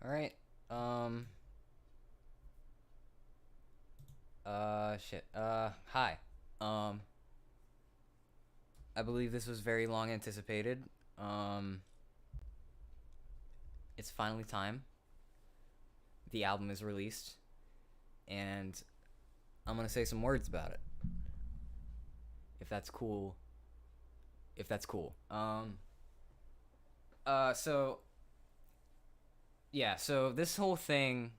All right. Um. Shit. Hi. Um. I believe this was very long anticipated. Um. It's finally time. The album is released, and I'm gonna say some words about it. If that's cool. If that's cool. So yeah. So this whole thing.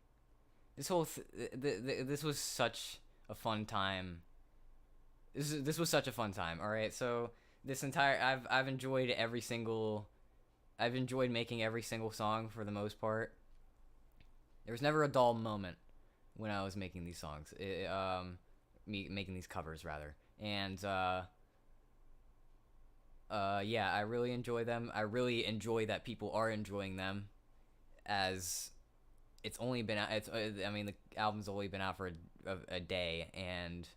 This was such a fun time. This was such a fun time. All right. So this entire I've enjoyed every single I've enjoyed making every single song for the most part. There was never a dull moment when I was making these songs. Me making these covers rather, and yeah, I really enjoy them. I really enjoy that people are enjoying them. As it's only been out, I mean, the album's only been out for a day, and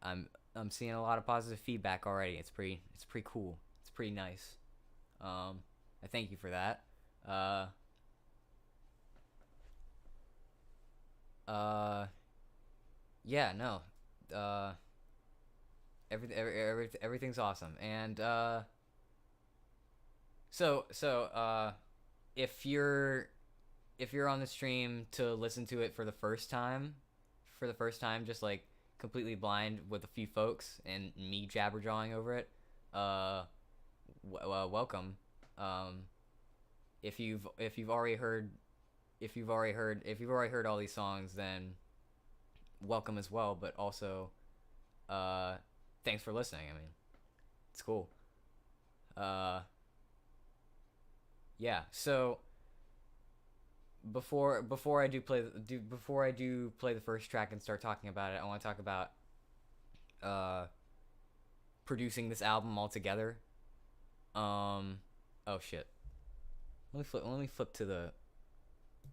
I'm seeing a lot of positive feedback already. It's pretty cool. It's pretty nice. I thank you for that. Uh, uh, yeah, no. Uh, everything's awesome. And so if you're on the stream to listen to it for the first time, just like completely blind with a few folks and me jabberjawing over it, uh, welcome. Um, if you've already heard if you've already heard all these songs, then welcome as well. But also, uh, thanks for listening. I mean, it's cool. Uh, yeah. So before I do play the first track and start talking about it, I want to talk about uh producing this album altogether. Um, oh shit. Let me flip to the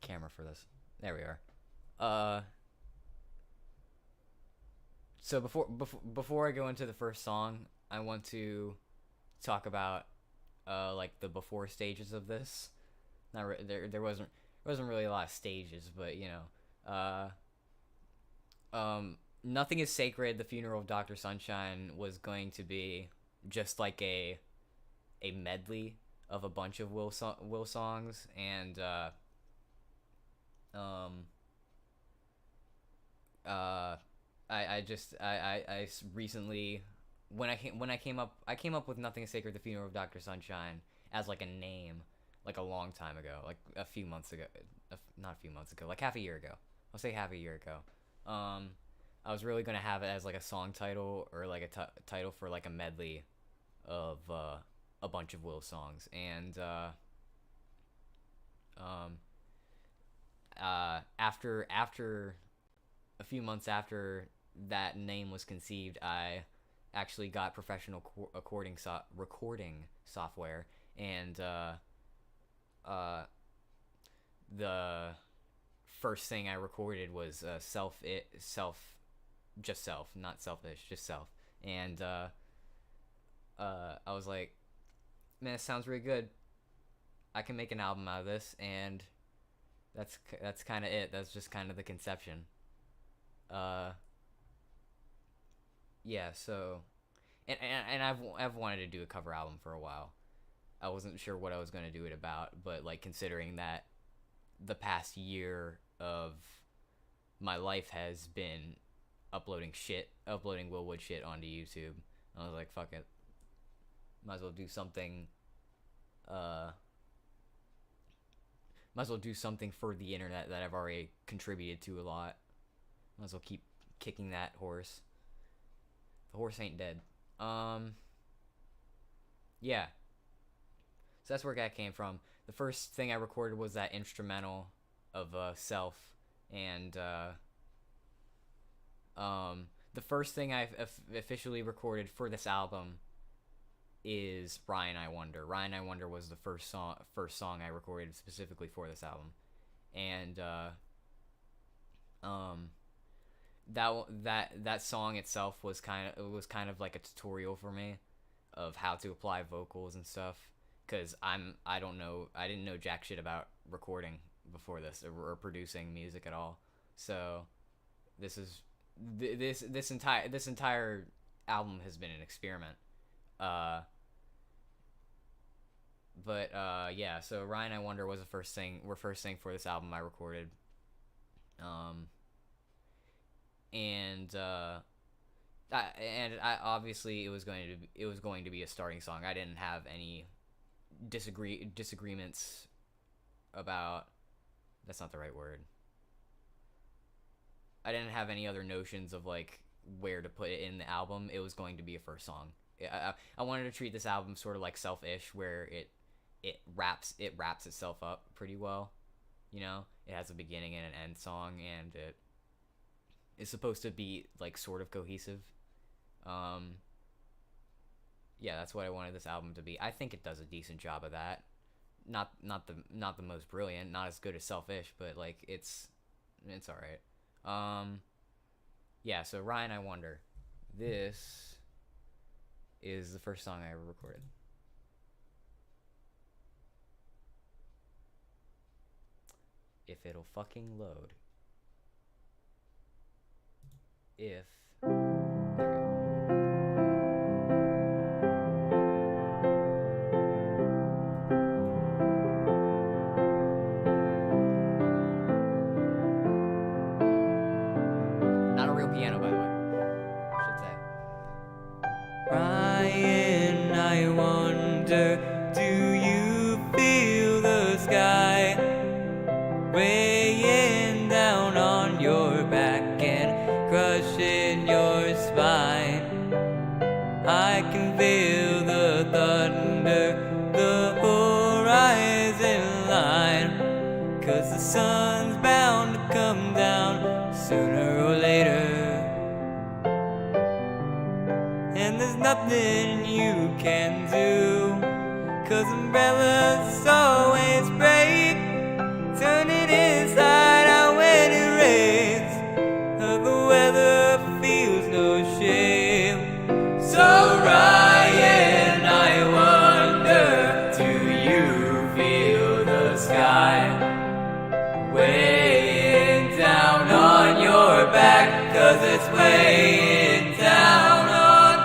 camera for this. There we are. Uh, so before I go into the first song, I want to talk about like the before stages of this. There wasn't really a lot of stages, but you know, nothing is sacred. The funeral of Doctor Sunshine was going to be just like a medley of a bunch of Will songs, and um uh I just I recently when I came up with Nothing is Sacred, the Funeral of Dr. Sunshine as like a name like a long time ago, like a few months ago, not a few months ago, like half a year ago. I'll say half a year ago. Um I was really going to have it as like a song title or like a title for like a medley of a bunch of Will songs, and um after a few months after that name was conceived, I actually got professional recording software, and uh, the first thing I recorded was just self, not selfish, just self, and I was like, man, it sounds really good. I can make an album out of this, and that's kind of it. That's just kind of the conception. Uh, yeah, so and I've wanted to do a cover album for a while. I wasn't sure what I was going to do it about, but like considering that the past year of my life has been uploading Willwood shit onto YouTube, I was like, fuck it, might as well do something. Uh, might as well do something for the internet that I've already contributed to a lot. Might as well keep kicking that horse. The horse ain't dead. Um, yeah, so that's where that came from. The first thing I recorded was that instrumental of Self, and the first thing I've officially recorded for this album is Ryan I Wonder. Ryan I Wonder was the first song I recorded specifically for this album, and um, that song itself was kind of like a tutorial for me of how to apply vocals and stuff, because I didn't know jack shit about recording before this, or producing music at all. So this is this entire album has been an experiment. Uh, yeah. So Ryan, I Wonder was the first thing for this album I recorded. Um, and I obviously it was going to be a starting song. I didn't have any disagreements about, that's not the right word. I didn't have any other notions of like where to put it in the album. It was going to be a first song. I wanted to treat this album sort of like Selfish, where it wraps itself up pretty well. You know, it has a beginning and an end song, and it is supposed to be like sort of cohesive. Um, yeah, that's what I wanted this album to be. I think it does a decent job of that. Not the most brilliant, not as good as Selfish, but like it's all right. Yeah, so Ryan, I Wonder. This is the first song I ever recorded. If it'll fucking load. If not a real piano, by the way, I should say. Ryan, I wonder, do you feel the sky weighing down on your back and crushing your spine? I can feel the thunder, the horizon line, 'cause the sun's bound to come down sooner or later. And there's nothing you can do, 'cause umbrellas always break, turning inside out when it rains. The weather feels no shame. So Ryan, I wonder, do you feel the sky weighing down on your back? 'Cause it's weighing down on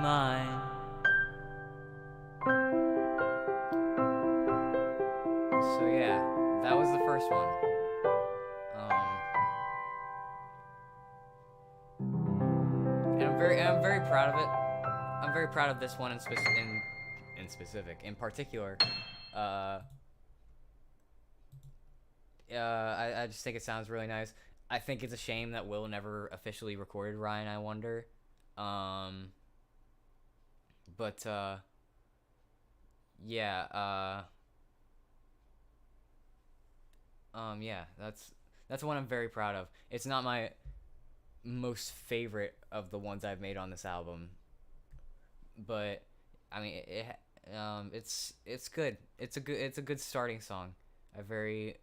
mine. So yeah, that was the first one. And I'm very proud of it. I'm very proud of this one in particular. I just think it sounds really nice. I think it's a shame that Will never officially recorded Ryan, I Wonder. But yeah. Yeah, that's one I'm very proud of. It's not my most favorite of the ones I've made on this album, but I mean it's good. It's a good starting song. I very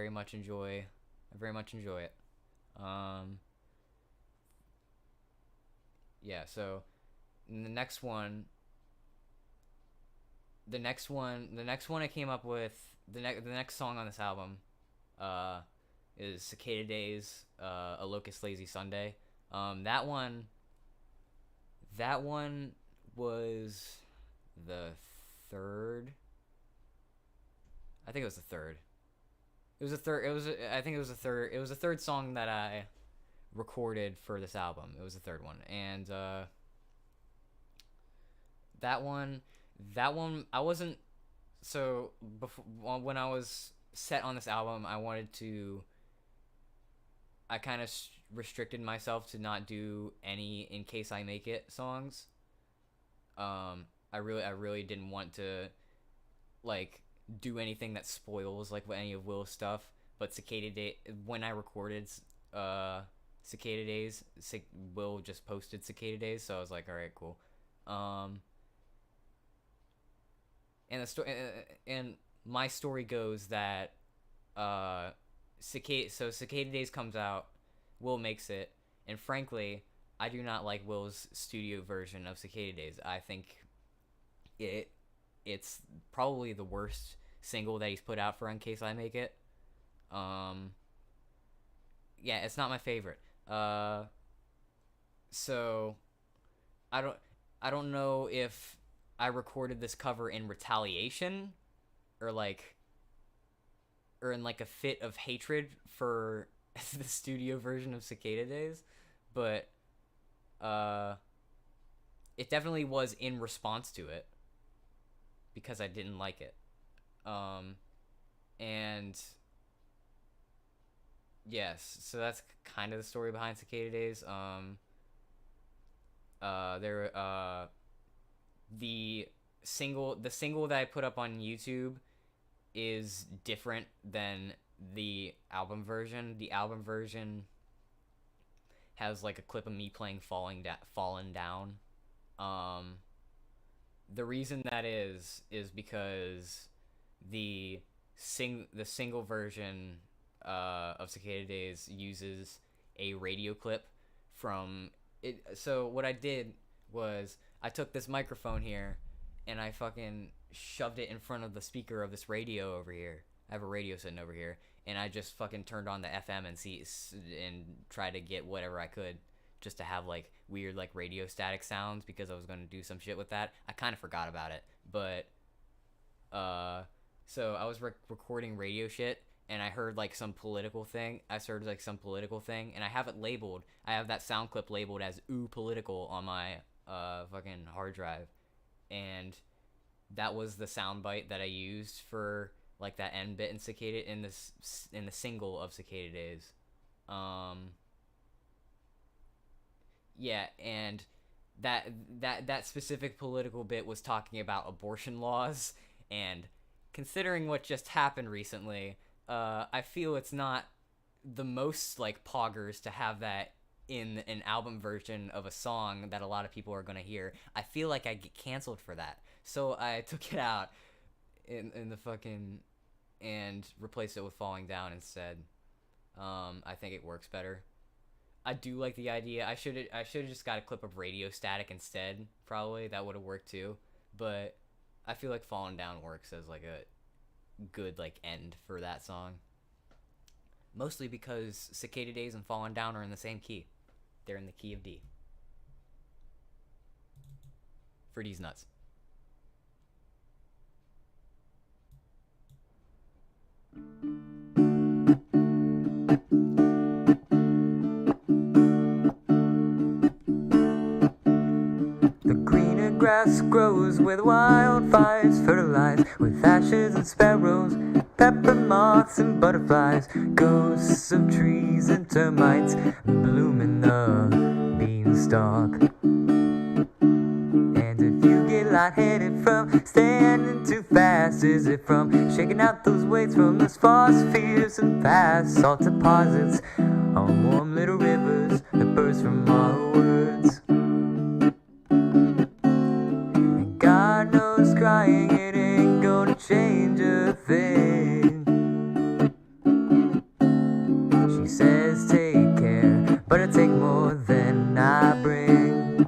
much enjoy it. Yeah, so the next one I came up with, the next song on this album is Cicada Days, A Locust Lazy Sunday. That one was the third. I think it was the third. I think it was the third. It was the third song that I recorded for this album. It was the third one, and that one I wasn't, so before, when I was set on this album, I kind of restricted myself to not do any In Case I Make It songs. I really didn't want to like do anything that spoils like any of Will's stuff. But when I recorded Cicada Days, Will just posted Cicada Days, so I was like, all right, cool. And the story, and my story goes that Cicada Days comes out, Will makes it, and frankly, I do not like Will's studio version of Cicada Days. I think it's probably the worst single that he's put out for In Case I Make It. Yeah, it's not my favorite. So I don't know if I recorded this cover in retaliation or in like a fit of hatred for the studio version of Cicada Days, but it definitely was in response to it because I didn't like it. And yes, so that's kind of the story behind Cicada Days. The single that I put up on YouTube is different than the album version. The album version has like a clip of me playing Fallen Down. The reason that is because the single version of Cicada Days uses a radio clip from it. So what I did was I took this microphone here and I fucking shoved it in front of the speaker of this radio over here. I have a radio sitting over here, and I just fucking turned on the FM and tried to get whatever I could just to have like weird like radio static sounds because I was going to do some shit with that. I kind of forgot about it, but so I was recording radio shit and I heard like some political thing. And I have it labeled. I have that sound clip labeled as "ooh political" on my fucking hard drive, and that was the soundbite that I used for like that end bit in Cicada in the single of Cicada Days. Yeah, and that specific political bit was talking about abortion laws, and considering what just happened recently, I feel it's not the most like poggers to have that in an album version of a song that a lot of people are gonna hear. I feel like I'd get canceled for that, so I took it out in the fucking and replaced it with Falling Down instead. I think it works better. I do like the idea. I should have just got a clip of radio static instead. Probably that would have worked too. But I feel like Falling Down works as like a good like end for that song. Mostly because Cicada Days and Falling Down are in the same key. They're in the key of D. For D's nuts. The greener grass grows where the wildfires fertilize, with ashes and sparrows, pepper moths and butterflies, ghosts of trees and termites bloom in the beanstalk. And if you get lightheaded from standing too fast, is it from shaking out those weights from those phospheres and fast salt deposits on warm little rivers that burst from our words? And God knows crying it ain't gonna change a thing. She says take care, but I take more than I bring.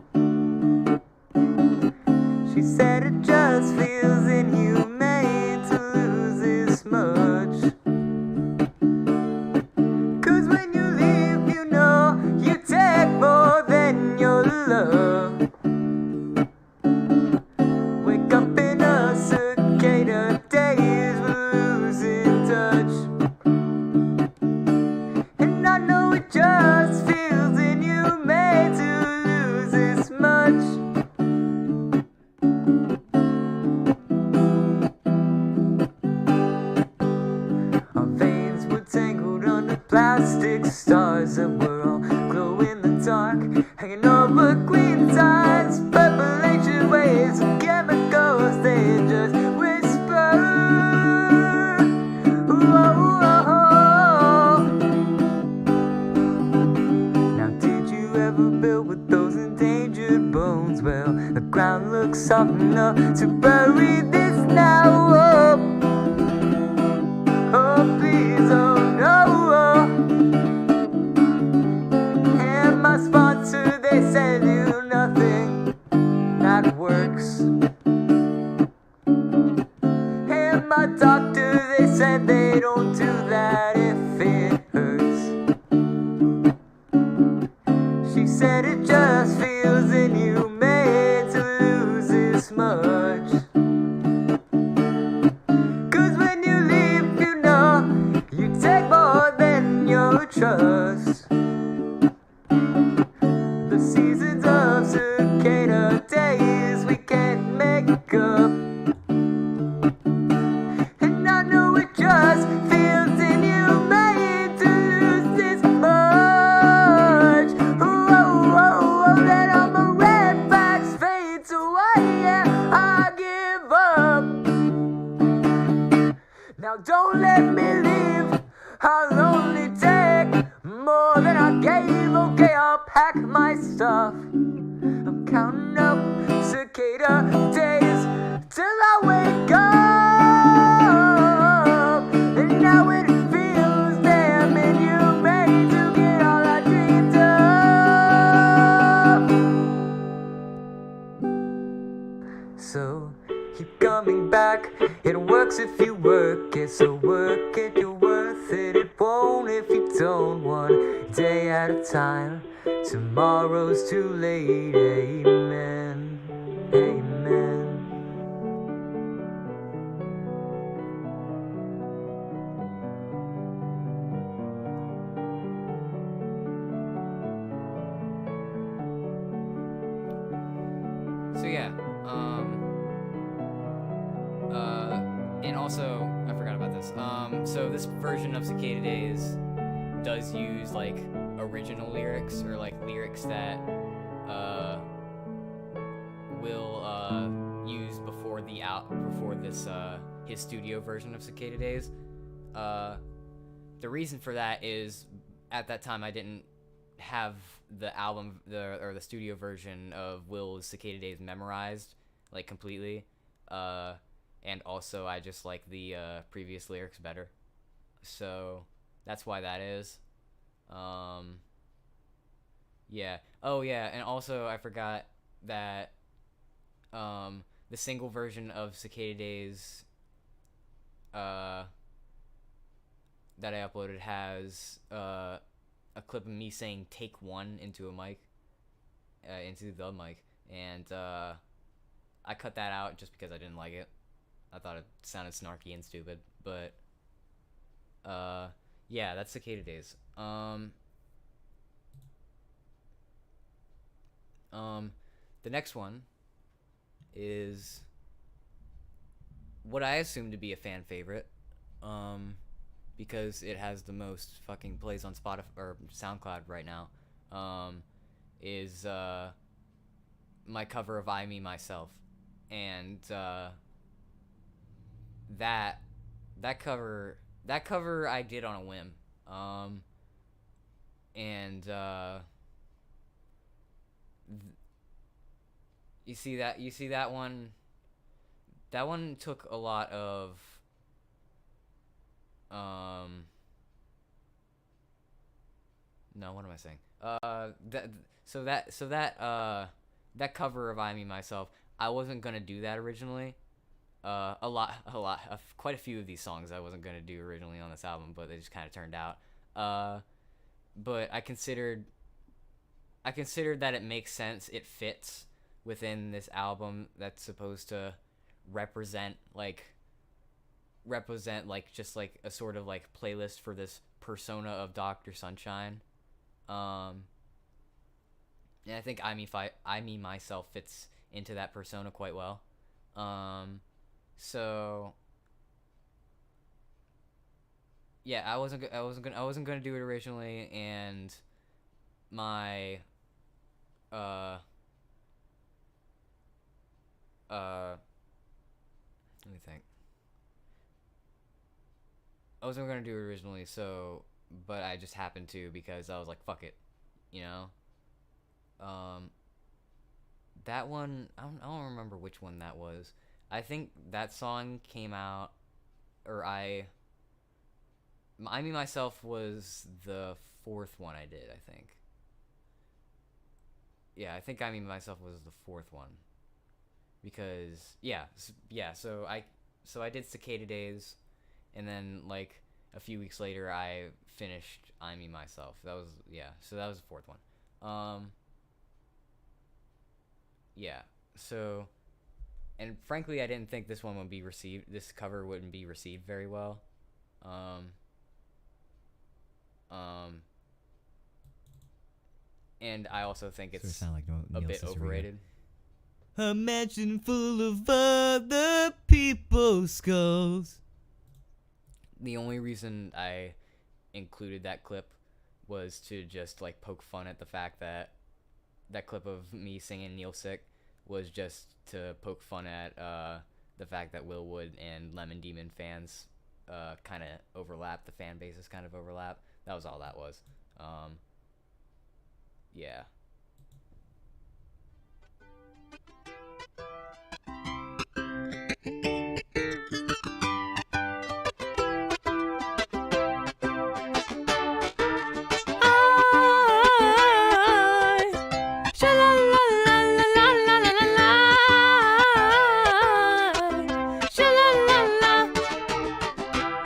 She said it just feels inhumane to lose this much. 'Cause when you leave, you know you take more than your love. Wake up in a Cicada Days, we're losing touch. And I know it just feels inhumane to lose this much. Our veins were tangled under plastic stars that were all glow in the dark, hanging over green ties, purple ancient waves of chemicals, they just whisper. Whoa. Now did you ever build with those endangered bones? Well, the ground looks soft enough to bury this now. Oh please, oh no. And my sponsor, they said do nothing that works. And my doctor, they said they don't do that if much. 'Cause when you leave, you know you take more than your trust. The seasons of cicada days we can't make up. And I know it just feels inhumane to lose this much. Oh, then all my red flags fade away, yeah, I give up. Now don't let me leave, I'll only take more than I gave. Okay, I'll pack my stuff. I'm counting up cicada days till I wake up. And now it feels damn inhumane to get all I dreamed of. So keep coming back, it works if you work it. So work it, you're worth it. It won't if you don't. One day at a time, tomorrow's too late. Amen, amen. So yeah, and also I forgot about this. So this version of Cicada Days does use like original lyrics, or like lyrics that will use before this his studio version of Cicada Days. The reason for that is at that time I didn't have the album or the studio version of Will's Cicada Days memorized like completely, and also I just like the previous lyrics better, so that's why that is. Yeah. Oh yeah, and also I forgot that the single version of Cicada Days that I uploaded has a clip of me saying "take one" into the mic, and I cut that out just because I didn't like it. I thought it sounded snarky and stupid, but yeah, that's Cicada Days. The next one is what I assume to be a fan favorite, because it has the most fucking plays on Spotify or SoundCloud right now. Is my cover of "I Me Myself," and that cover I did on a whim, and you see that one. That one took a lot of no, what am I saying? That cover of "I Me Myself," I wasn't gonna do that originally. Quite a few of these songs I wasn't gonna do originally on this album, but they just kind of turned out. But I considered that it makes sense. It fits within this album that's supposed to represent just like a sort of like playlist for this persona of Dr. Sunshine. And I think I Me Myself fits into that persona quite well. So yeah, I wasn't gonna do it originally, and my let me think. I wasn't gonna do it originally, but I just happened to because I was like, fuck it, you know. That one, I don't remember which one that was. I think that song came out, or I Me Myself was the fourth one I did, I think. Yeah, I think I Me Myself was the fourth one. Because, so I did Cicada Days, and then, like, a few weeks later, I finished I Me Myself. So that was the fourth one. Yeah, so and frankly, I didn't think this one would be received. This cover wouldn't be received very well. And I also think it's sound like a bit overrated. A mansion full of other people's skulls. The only reason I included that clip was to just like poke fun at the fact that that clip of me singing Neil Sick was just to poke fun at the fact that Will Wood and Lemon Demon fans kind of overlap. The fan bases kind of overlap. That was all that was. Yeah.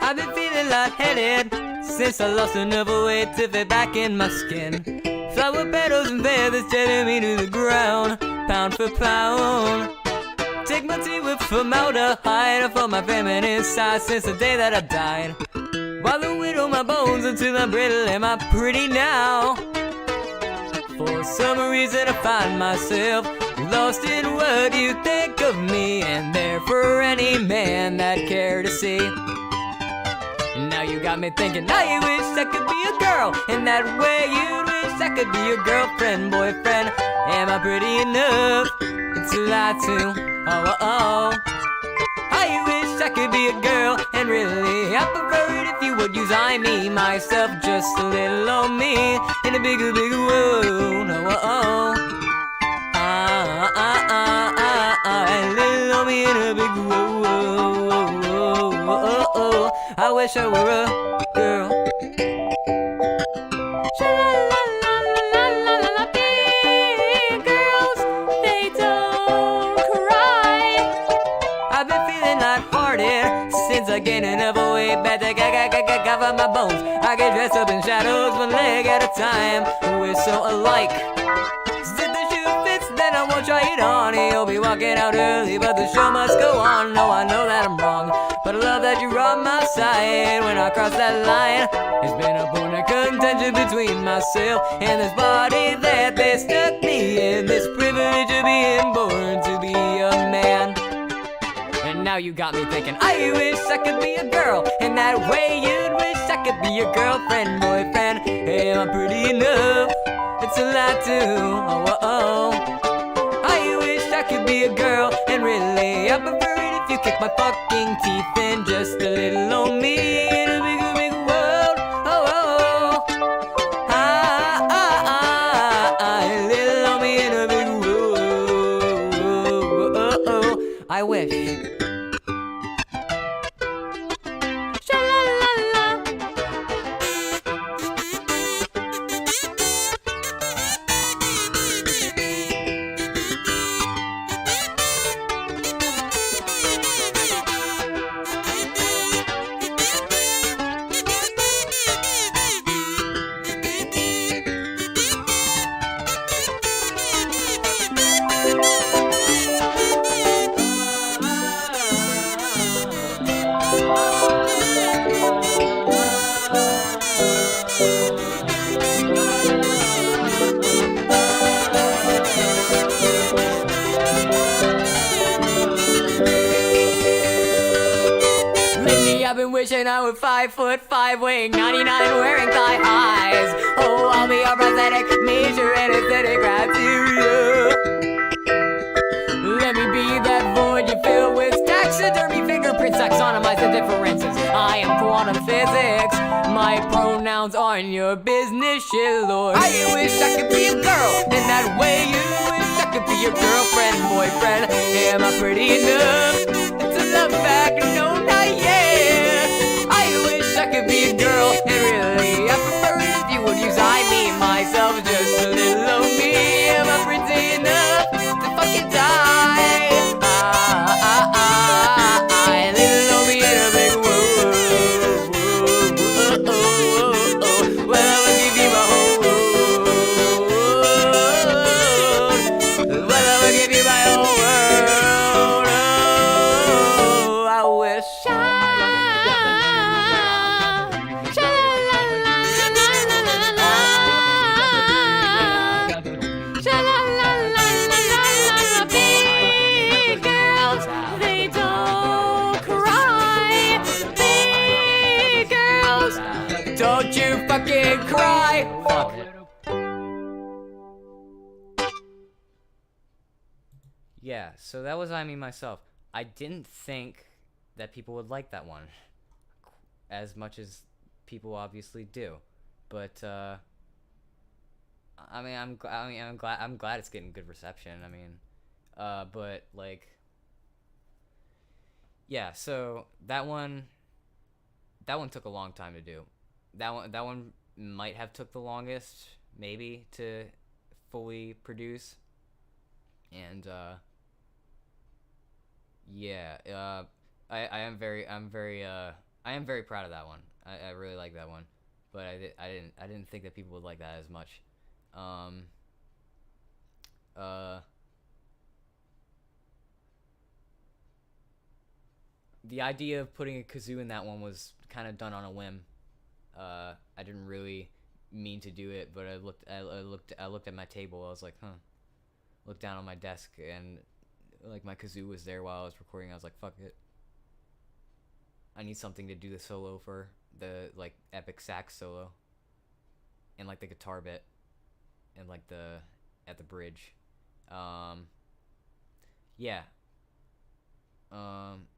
I've been feeling lightheaded since I lost enough weight to fit back in my skin. Flower petals and feathers tearing me to the ground, pound for pound. Take my tea with formaldehyde for my feminine side since the day that I died. While I whittle my bones until I'm brittle, am I pretty now? For some reason I find myself lost in what you think of me, and there for any man that care to see. Now you got me thinking, now you wish I could be a girl, and that way you wish I could be your girlfriend, boyfriend. Am I pretty enough to lie to? Oh, oh, oh. I wish I could be a girl, and really I prefer it if you would use I, me, myself, just a little on me, in a bigger, bigger world. Oh, oh, oh. A little on me in a big world. I wish I were a girl. Sha-la-la-la-la-la-la-la, big girls, they don't cry. I've been feeling lighthearted since I gained enough weight back to cover my bones. I get dressed up in shadows, one leg at a time. We're so alike. If the shoe fits, then I won't try it on. You'll be walking out early, but the show must go on. No, I know that I'm wrong, but I love that you're on my side. When I cross that line, it's been a point of contention between myself and this body that they stuck me in. This privilege of being born to be a man. And now you got me thinking, I wish I could be a girl, and that way you'd wish I could be your girlfriend, boyfriend. Am I pretty enough? It's a lie too. Oh, oh, oh. I wish I could be a girl, and really I prefer it if you kick my fucking teeth in just a little on me in a bigger, bigger world. Oh, oh, oh. A little on me in a bigger world. Oh, oh, oh. I wish. I've been wishing I were 5'5", weighing 99, wearing thigh highs. Oh, I'll be a prosthetic, major anesthetic criteria. Let me be that void you fill with taxidermy fingerprints, taxonomized the differences. I am quantum physics. My pronouns aren't your business, shit, Lord. I wish I could be a girl, and that way you wish I could be your girlfriend, boyfriend. Am I pretty enough? It's a love fact, no, not yet. I wish I could be a girl, and really I prefer it if you would use I, me, myself, just a little of me. Am I pretty enough to fucking die? Little of me in a big world. Well, I will give you my whole world. Well, I will give you my whole world. So that was I Me Myself. I didn't think that people would like that one as much as people obviously do, but I'm glad it's getting good reception. I mean, but like, yeah. So that one took a long time to do. That one might have took the longest, maybe, to fully produce, and yeah. I am very proud of that one. I really like that one, but I didn't think that people would like that as much. Um, uh, the idea of putting a kazoo in that one was kind of done on a whim. I didn't really mean to do it, but I looked at my table. I was like, huh. Looked down on my desk, and like my kazoo was there while I was recording. I was like, fuck it. I need something to do the solo for, the like epic sax solo, and like the guitar bit, and like the at the bridge. Um, yeah.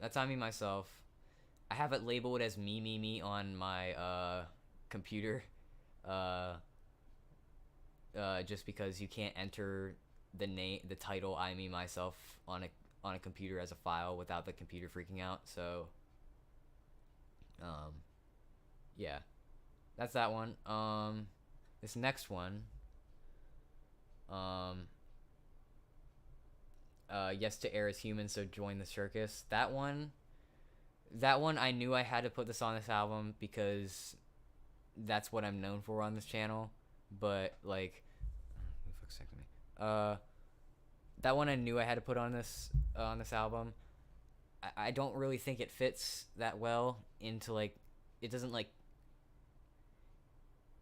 That's I Me Myself. I have it labeled as me on my computer. Uh, just because you can't enter the title I Me Myself on a computer as a file without the computer freaking out. So, yeah, that's that one. This next one, um, Yes to Air is Human, so join the circus. That one I knew I had to put this on this album because that's what I'm known for on this channel. But like, who the fuck's texting me? That one I knew I had to put on this album. I don't really think it fits that well into like, it doesn't like,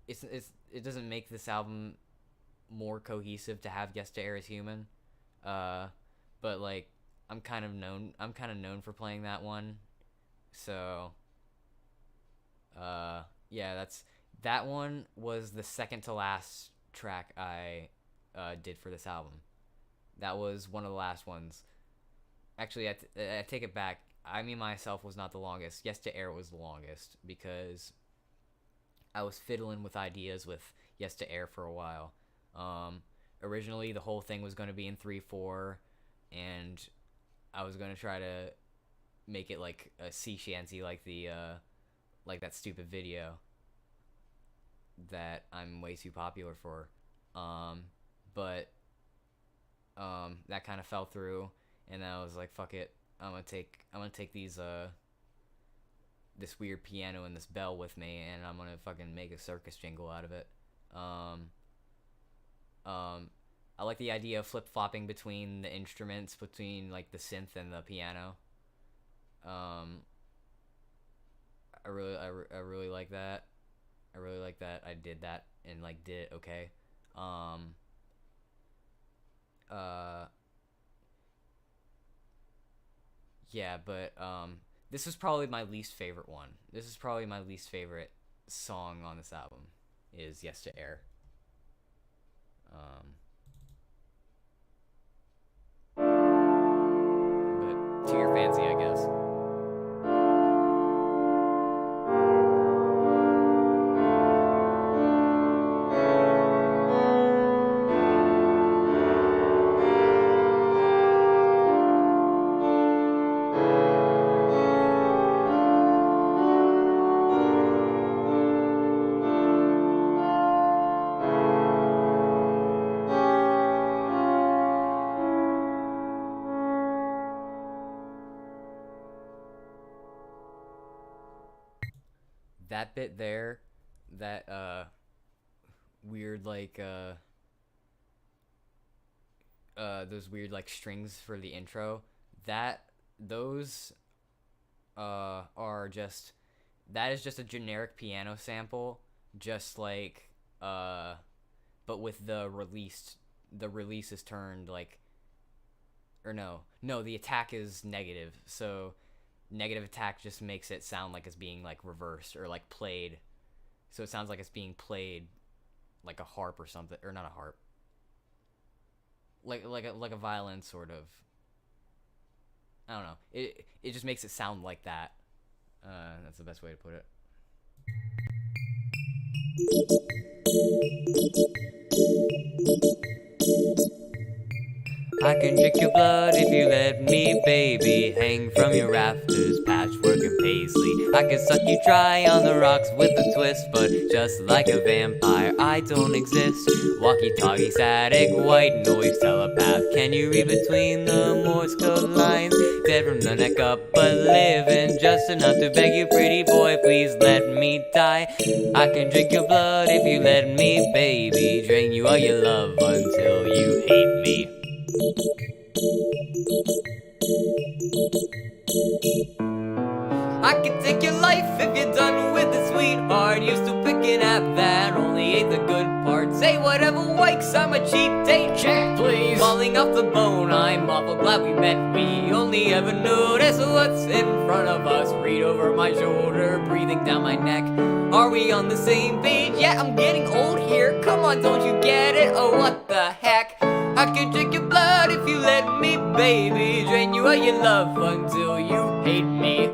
it doesn't make this album more cohesive to have Yes to Air is Human. But like, I'm kind of known for playing that one. So yeah, that one was the second to last track I did for this album. That was one of the last ones. Actually, I take it back. I Me Myself was not the longest. Yes to Air was the longest because I was fiddling with ideas with Yes to Air for a while. Originally, the whole thing was going to be in 3/4, and I was going to try to make it like a sea shanty, like like that stupid video that I'm way too popular for. But that kind of fell through, and then I was like, fuck it. I'm gonna take these this weird piano and this bell with me, and I'm gonna fucking make a circus jingle out of it. I like the idea of flip-flopping between the instruments, between like the synth and the piano. I really like that. I really like that I did that and like did it okay. Yeah, but this is probably my least favorite one. This is probably my least favorite song on this album is Yes to Air. But to your fancy, I guess. That bit there, that weird like those weird like strings for the intro, those are just, that is just a generic piano sample, just like but with the release is turned like, or no, the attack is negative, so negative attack just makes it sound like it's being like reversed or like played, so it sounds like it's being played like a harp or something, or not a harp, like a violin sort of, I don't know. It just makes it sound like that. That's the best way to put it. I can drink your blood if you let me, baby. Hang from your rafters, patchwork and paisley. I can suck you dry on the rocks with a twist, but just like a vampire, I don't exist. Walkie-talkie, static, white noise, telepath. Can you read between the Morse code lines? Dead from the neck up, but living just enough to beg you, pretty boy, please let me die. I can drink your blood if you let me, baby. Drain you all your love until you hate me. I can take your life if you're done with it, sweetheart. You're still picking at that, only ate the good parts. Say whatever wakes, I'm a cheap date. Check, please. Falling off the bone, I'm awful glad we met. We only ever notice what's in front of us. Read over my shoulder, breathing down my neck. Are we on the same page? Yeah, I'm getting old here. Come on, don't you get it? Oh, what the heck? I can drink your blood if you let me, baby. Drain you of your love until you hate me.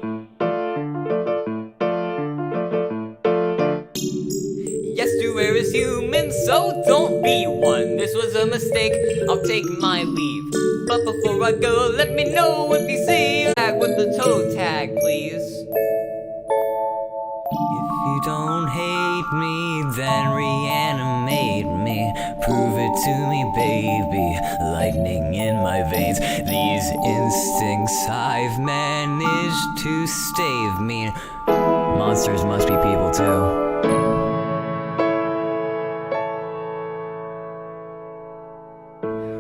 Yes, to wear is human, so don't be one. This was a mistake, I'll take my leave. But before I go, let me know if you see a tag with the toe tag, please. If you don't hate me, then reanimate me. Prove it to me, baby. Lightning in my veins. These instincts I've managed to stave me. Monsters must be people too.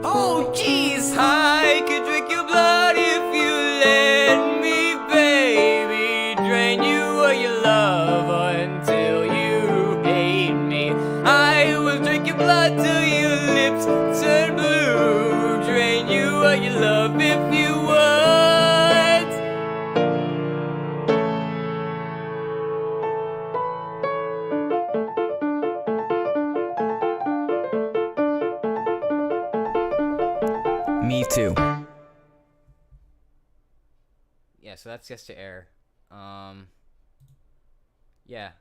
Oh, jeez, I could drink your blood if you let me, baby. Drain you of your love until you hate me. I will drink your blood till your lips turn blue. Drain you of your love if you would. Me too. Yeah, so that's Yes to Air. Yeah,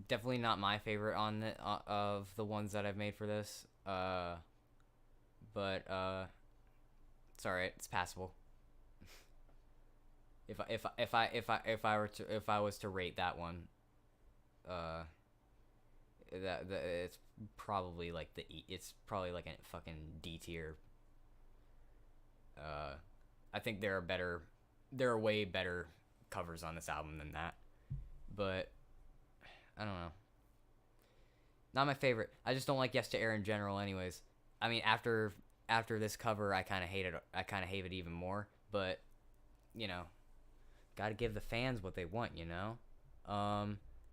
definitely not my favorite on the of the ones that I've made for this. But it's alright. It's passable. If I was to rate that one, that it's probably like it's probably like a fucking D tier. I think there are way better covers on this album than that, but I don't know. Not my favorite. I just don't like Yes to Air in general, anyways. I mean, after this cover, I kind of hate it. I kind of hate it even more. But you know, gotta give the fans what they want, you know.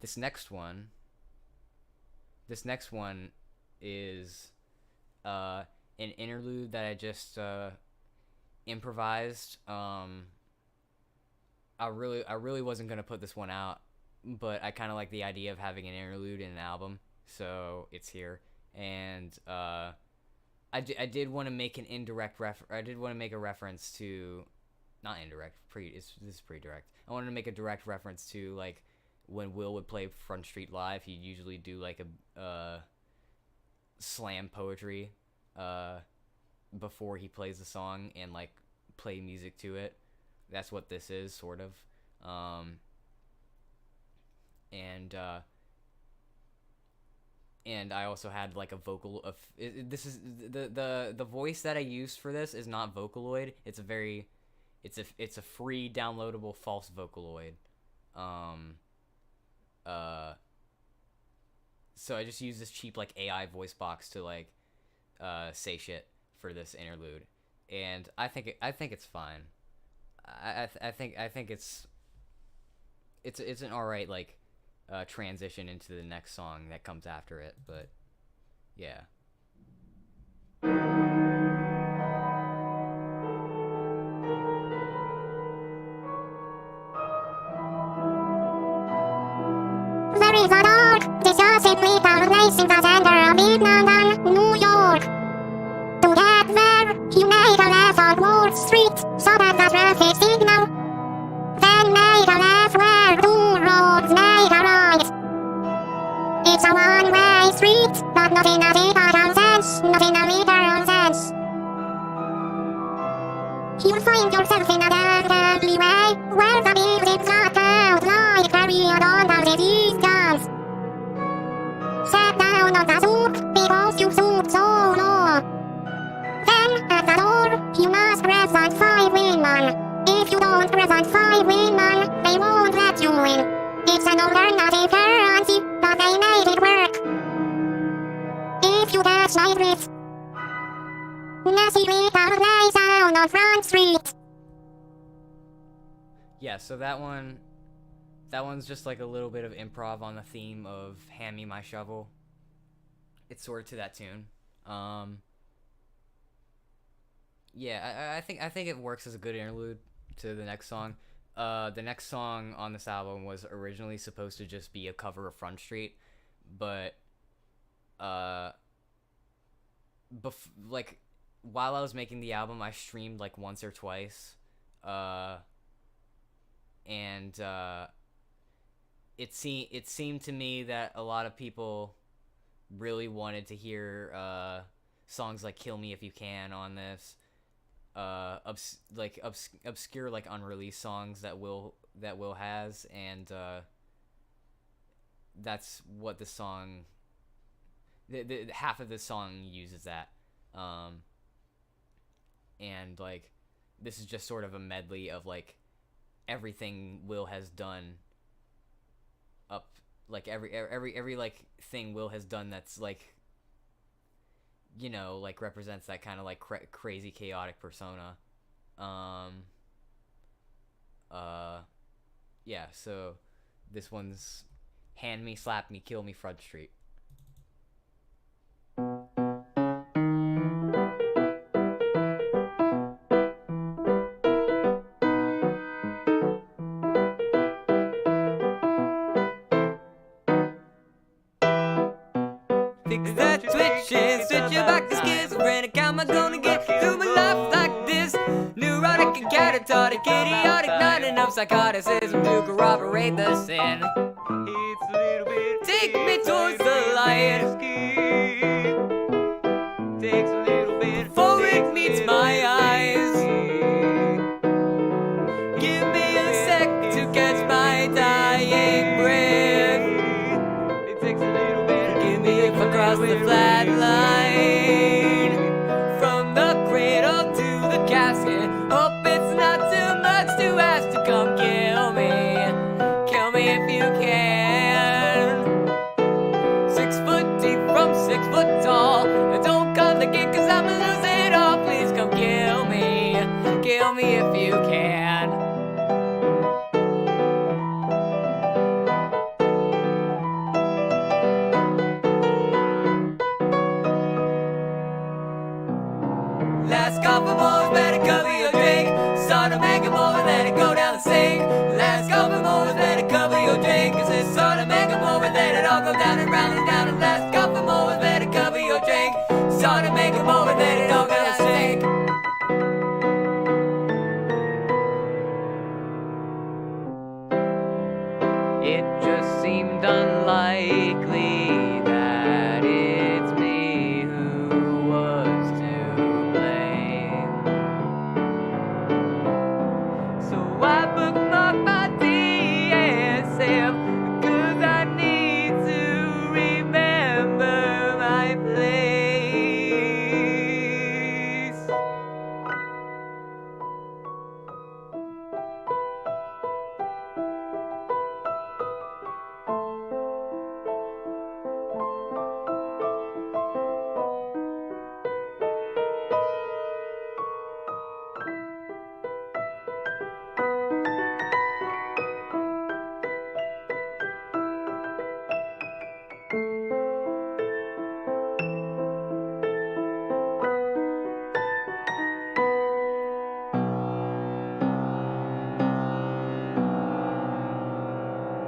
This next one is an interlude that I just improvised. I really wasn't gonna put this one out, but I kind of like the idea of having an interlude in an album, so it's here. And I did want to make an indirect I did want to make a reference to, not indirect, this is pretty direct. I wanted to make a direct reference to like when Will would play Front Street Live. He'd usually do like a slam poetry before he plays the song and like play music to it. That's what this is, sort of. And I also had like a vocal of this is the voice that I used for this is not Vocaloid. It's a free downloadable false Vocaloid. So I just used this cheap like AI voice box to like say shit for this interlude, and I think it's fine. I think it's an alright like transition into the next song that comes after it, but yeah. There is a dark, deserted little place in the center of Midlondon, New York. To get there, you make a left on Wall Street. find yourself in a deadly way, where the music's not out loud, carry on as it comes. Set down on the soup, because you soup so low. Then, at the door, you must present 5 women. If you don't present 5 women, they won't let you in. It's an alternative currency, but they made it work. If you catch my drift, Nessie Little lays down on Front Street. Yeah, so that one's just like a little bit of improv on the theme of Hand Me My Shovel. It's sort of to that tune. Yeah, I think it works as a good interlude to the next song. The next song on this album was originally supposed to just be a cover of Front Street, but like while I was making the album, I streamed like once or twice, and it seemed to me that a lot of people really wanted to hear songs like "Kill Me If You Can" on this. Obscure like unreleased songs that Will has, and that's what the song, the half of the song uses that, and like this is just sort of a medley of like everything Will has done up, like every like thing Will has done that's like, you know, like represents that kind of like crazy chaotic persona. Yeah, so this one's Hand Me, Slap Me, Kill Me, Front Street. Fix that twitching, switch your back to schizophrenic. How am I gonna get through my life like this? Neurotic and catatonic, idiotic, not enough psychoticism to corroborate the sin. It's a little bit. Take me towards the light. Takes a little bit before it meets my eyes. Give me a sec to catch my dying breath. It takes a little bit. Give me if I cross the flat line from the cradle to the casket. Hope it's not too much to ask to come kill me if you can. 6 foot deep from 6 foot tall. Don't come thinking 'cause I'ma lose it all. Please come kill me if you can. Last couple more, better cover your drink. Start to make 'em over, let it go down the sink. Last couple more, better cover your drink. 'Cause it's sort of make 'em over, let it all go down and round and down. And last couple more, better cover your drink. Start to make 'em over, let it all go down the sink. It just seemed unlikely that it's me who was to blame. So I bookmarked my DSM, 'cause I need to remember my place.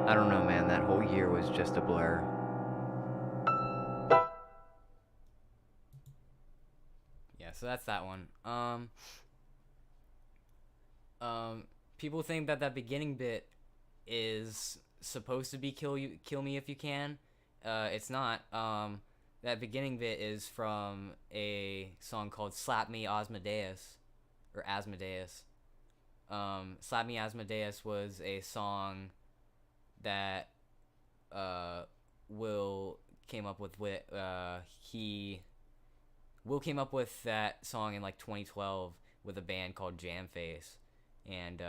I don't know, man. That whole year was just a blur. Yeah, so that's that one. People think that beginning bit is supposed to be kill me if you can. It's not. That beginning bit is from a song called "Slap Me, Asmodeus," or Asmodeus. Slap Me Asmodeus was a song that Will came up with. Will came up with that song in like 2012 with a band called Jamface, and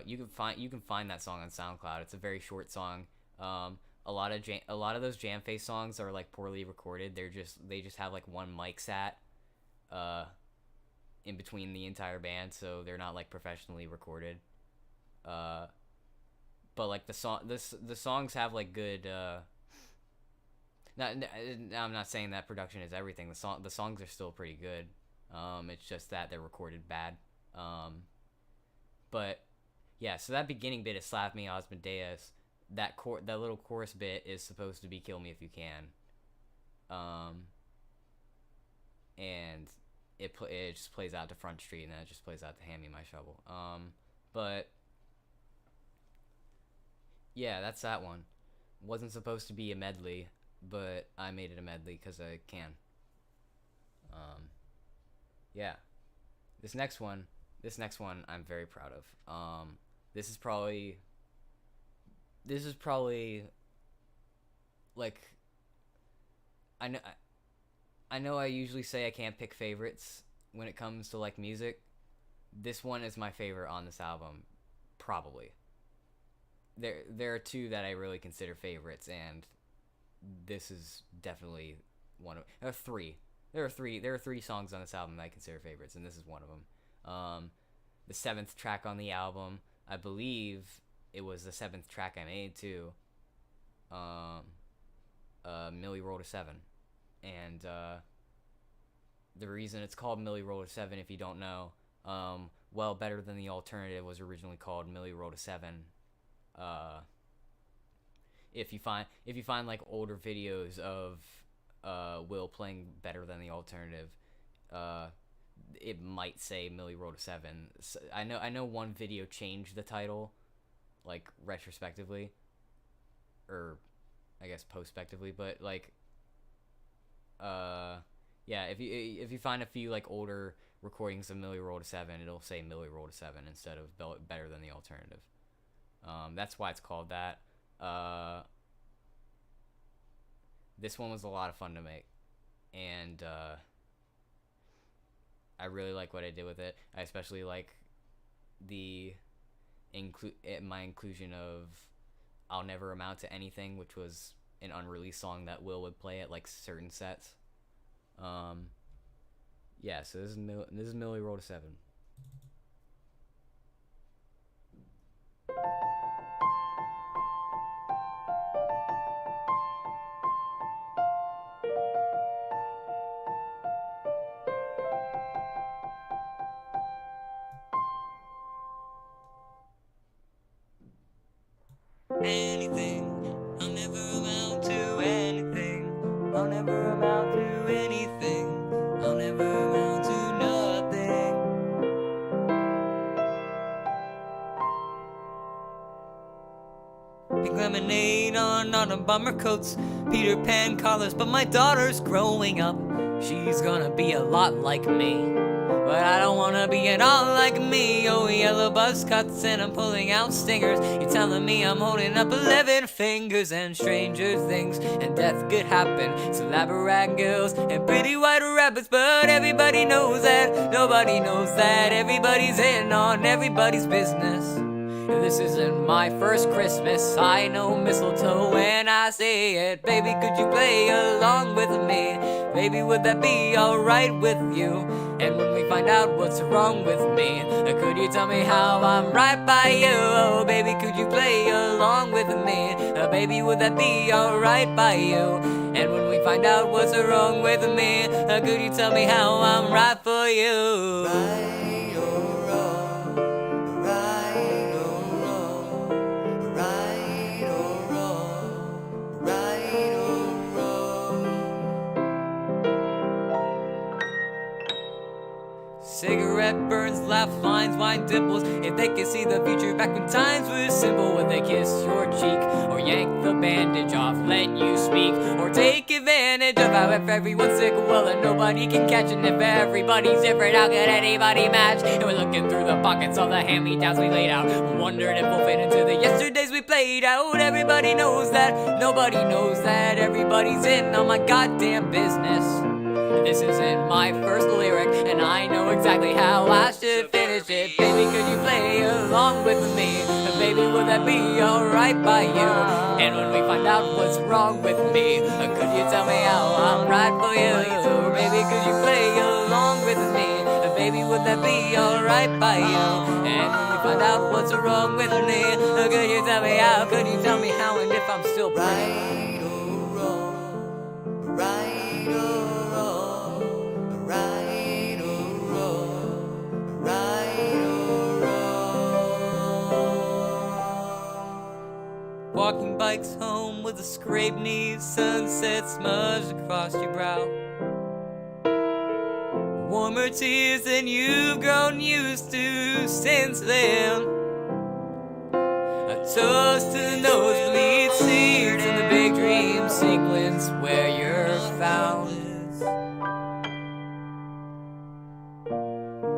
you can find that song on SoundCloud. It's a very short song. A lot of those Jamface songs are like poorly recorded. They just have like one mic sat in between the entire band, so they're not like professionally recorded. But like the songs have like good. I'm not saying that production is everything. The songs are still pretty good. It's just that they're recorded bad. But yeah, so that beginning bit is Slap Me Asmodeus. That little chorus bit is supposed to be Kill Me If You Can. And it just plays out to Front Street, and then it just plays out to Hand Me My Shovel. But yeah, that's that one. Wasn't supposed to be a medley, but I made it a medley because I can. Yeah. This next one I'm very proud of. This is probably like, I know I usually say I can't pick favorites when it comes to like music. This one is my favorite on this album, probably. There are two that I really consider favorites, and this is definitely one of. There are three songs on this album that I consider favorites, and this is one of them. The 7th track on the album, I believe it was the 7th track I made too. Millie Rolled a 7, and the reason it's called Millie Rolled a 7, if you don't know, well, Better Than the Alternative was originally called Millie Rolled a 7. If you find like older videos of Will playing Better Than the Alternative, it might say Millie Rolled a 7. So I know one video changed the title, like retrospectively, or I guess prospectively, but like yeah, if you find a few like older recordings of Millie Rolled a 7, it'll say Millie Rolled a 7 instead of Better Than the Alternative. That's why it's called that. This one was a lot of fun to make, and I really like what I did with it. I especially like my inclusion of I'll Never Amount to Anything, which was an unreleased song that Will would play at like certain sets. Yeah, so this is Millie Rolled a 7. Anything, I'll never amount to anything. I'll never amount to anything. I'll never amount to nothing. Pink lemonade on autumn bomber coats, Peter Pan collars, but my daughter's growing up. She's gonna be a lot like me, but I don't wanna be at all like me. Oh, yellow buzz cuts and I'm pulling out stingers. You're telling me I'm holding up 11 fingers, and stranger things and death could happen. So rag girls and pretty white rabbits, but everybody knows that. Nobody knows that. Everybody's in on everybody's business. This isn't my first Christmas. I know mistletoe when I say it. Baby, could you play along with me? Baby, would that be alright with you? And when we find out what's wrong with me, could you tell me how I'm right by you? Oh, baby, could you play along with me? Baby, would that be alright by you? And when we find out what's wrong with me, could you tell me how I'm right for you? Right or wrong, right or wrong, right or wrong, right or wrong. Cigarette sideburns, laugh lines, wine dimples. If they could see the future back when times were simple, would they kiss your cheek or yank the bandage off, let you speak, or take advantage of how if everyone's sick, well then nobody can catch it. And if everybody's different, how could anybody match? And we're looking through the pockets of the hand-me-downs we laid out, wondering if we'll fit into the yesterdays we played out. Everybody knows that, nobody knows that. Everybody's in on my goddamn business. This isn't my first lyric, and I know exactly how I should finish it. Baby, could you play along with me? Baby, would that be alright by you? And when we find out what's wrong with me, could you tell me how I'm right for you? Baby, could you play along with me? Baby, would that be alright by you? And when we find out what's wrong with me, could you tell me how? Could you tell me how? And if I'm still right or wrong, right or right or wrong, right or wrong. Walking bikes home with a scraped knee, sunset smudged across your brow. Warmer tears than you've grown used to since then. A toast to the nosebleed seats and the big dream sequence where you're found.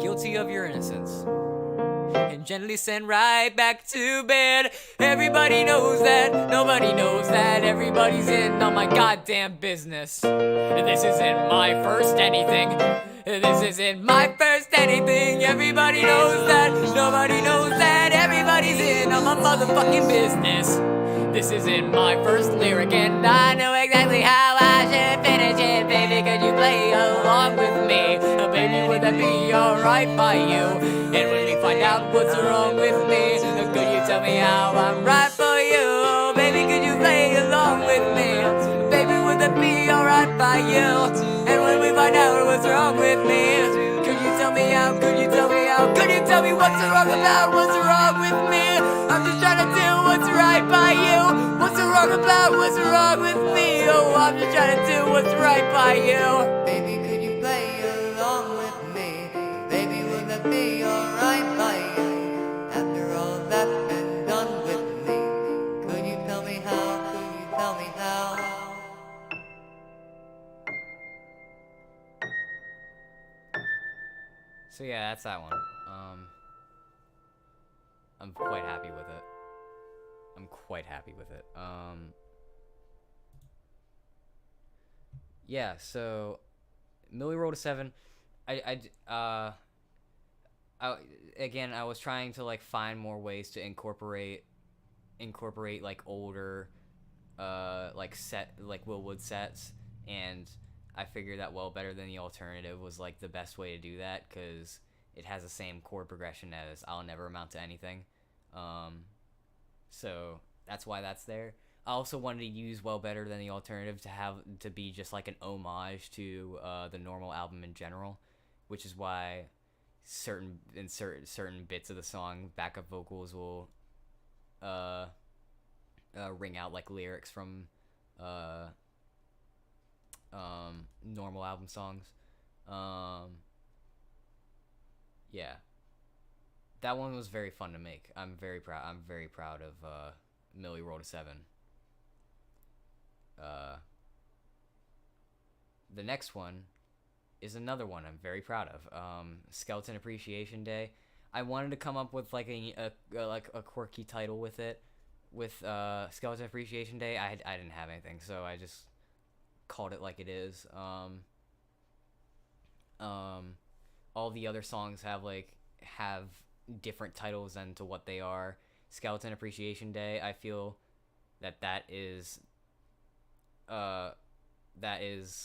Guilty of your innocence and gently sent right back to bed. Everybody knows that, nobody knows that. Everybody's in on my goddamn business. This isn't my first anything. This isn't my first anything. Everybody knows that, nobody knows that. Everybody's in on my motherfucking business. This isn't my first lyric, and I know exactly how I should finish it. Baby, could you play along with me? Baby, would that be alright by you? And when we find out what's wrong with me, could you tell me how I'm right for you? Baby, could you play along with me? Baby, would that be alright by you? And when we find out what's wrong with me, could you tell me how? Could you tell me how? Could you tell me what's wrong about what's wrong with me? I'm just trying to do what's right by you. What's wrong about what's wrong with me? Oh, I'm just trying to do what's right by you. Baby, could you play along with me? Baby, would that be alright by you? After all that's been done with me, could you tell me how? Could you tell me how? So yeah, that's that one. I'm quite happy with it. Yeah, so Millie rolled a 7. I was trying to like find more ways to incorporate like older like Will Wood sets, and I figured that Well Better Than the Alternative was like the best way to do that, because it has the same chord progression as I'll Never Amount to Anything. So that's why that's there. I also wanted to use Well Better Than the Alternative to be just like an homage to the Normal album in general, which is why certain bits of the song backup vocals will ring out like lyrics from Normal album songs. Yeah, that one was very fun to make. I'm very proud of Millie rolled a 7. The next one is another one I'm very proud of. Skeleton Appreciation Day. I wanted to come up with like a quirky title with it, with Skeleton Appreciation Day. I didn't have anything, so I just called it like it is. All the other songs have different titles than to what they are. Skeleton Appreciation Day, I feel that is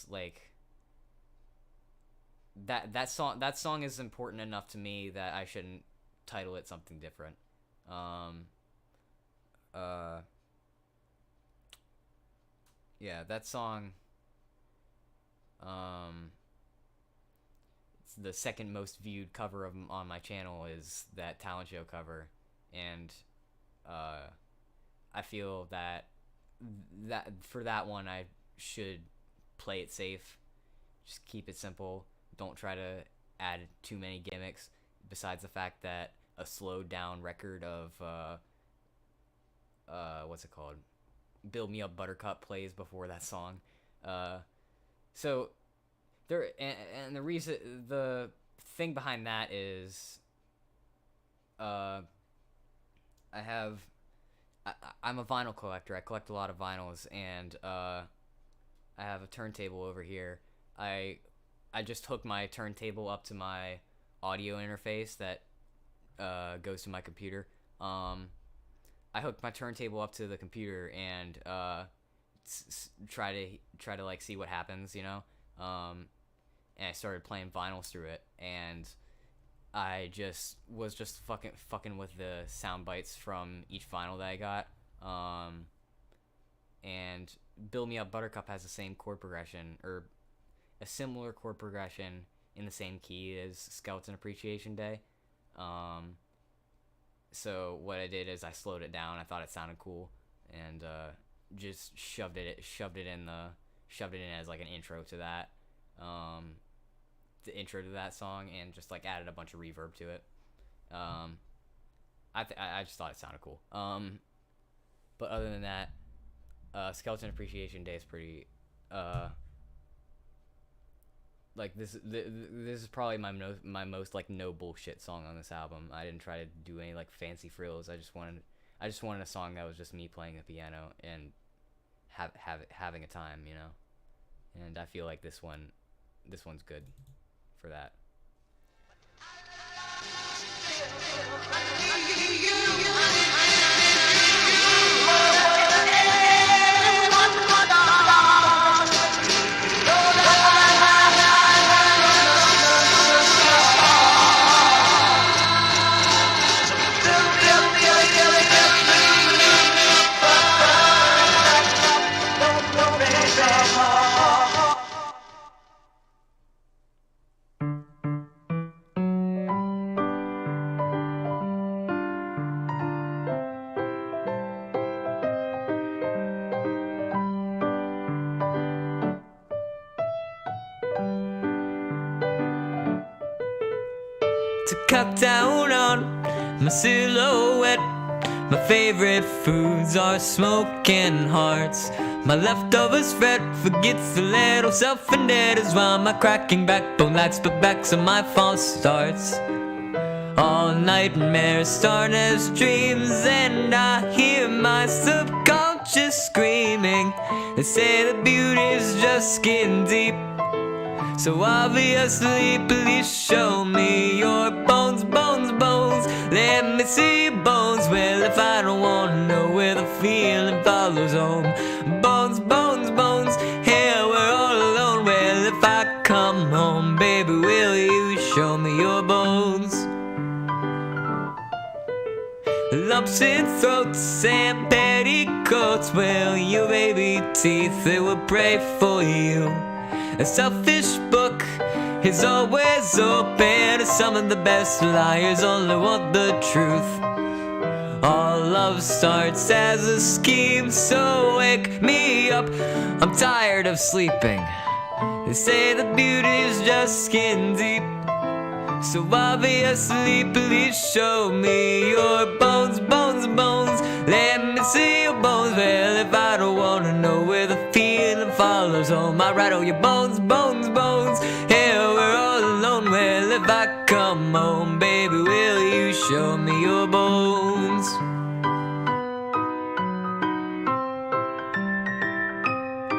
like that song is important enough to me that I shouldn't title it something different. Yeah, that song, it's the second most viewed cover on my channel is that talent show cover, and I feel that for that one I should play it safe, just keep it simple, don't try to add too many gimmicks, besides the fact that a slowed down record of what's it called, Build Me Up Buttercup plays before that song. So there, and the thing behind that is I'm a vinyl collector. I collect a lot of vinyls, and I have a turntable over here. I just hooked my turntable up to my audio interface that goes to my computer. I hooked my turntable up to the computer and try to like see what happens, you know. And I started playing vinyls through it, and I just was fucking with the sound bites from each vinyl that I got. And Build Me Up Buttercup has the same chord progression, or a similar chord progression in the same key as Skeleton Appreciation Day. So what I did is I slowed it down. I thought it sounded cool, and just shoved it in as like an intro to that, the intro to that song, and just like added a bunch of reverb to it. I just thought it sounded cool. But other than that, Skeleton Appreciation Day is pretty. Like this is probably my most like no bullshit song on this album. I didn't try to do any like fancy frills. I just wanted a song that was just me playing the piano and having a time, you know. And I feel like this one's good for that. To cut down on my silhouette, my favorite foods are smoking hearts. My leftovers fret forgets the little self-indebtedness, while my cracking backbone lights but backs on my false starts. All nightmares start as dreams, and I hear my subconscious screaming. They say the beauty's just skin deep, so obviously please show me your bones, bones, bones. Let me see your bones. Well, if I don't wanna know where the feeling follows home, bones, bones, bones. Here we're all alone. Well, if I come home, baby, will you show me your bones? Lumps in throats and petticoats. Well, your baby teeth, they will pray for you. A selfish book is always open to some of the best liars only want the truth. All love starts as a scheme, so wake me up. I'm tired of sleeping. They say the beauty's just skin deep, so obviously please show me your bones, bones, bones. Let me see your bones. Well, if I don't wanna know where the feeling follows home, I rattle your bones, bones, bones. Here we're all alone. Well, if I come home, baby, will you show me your bones?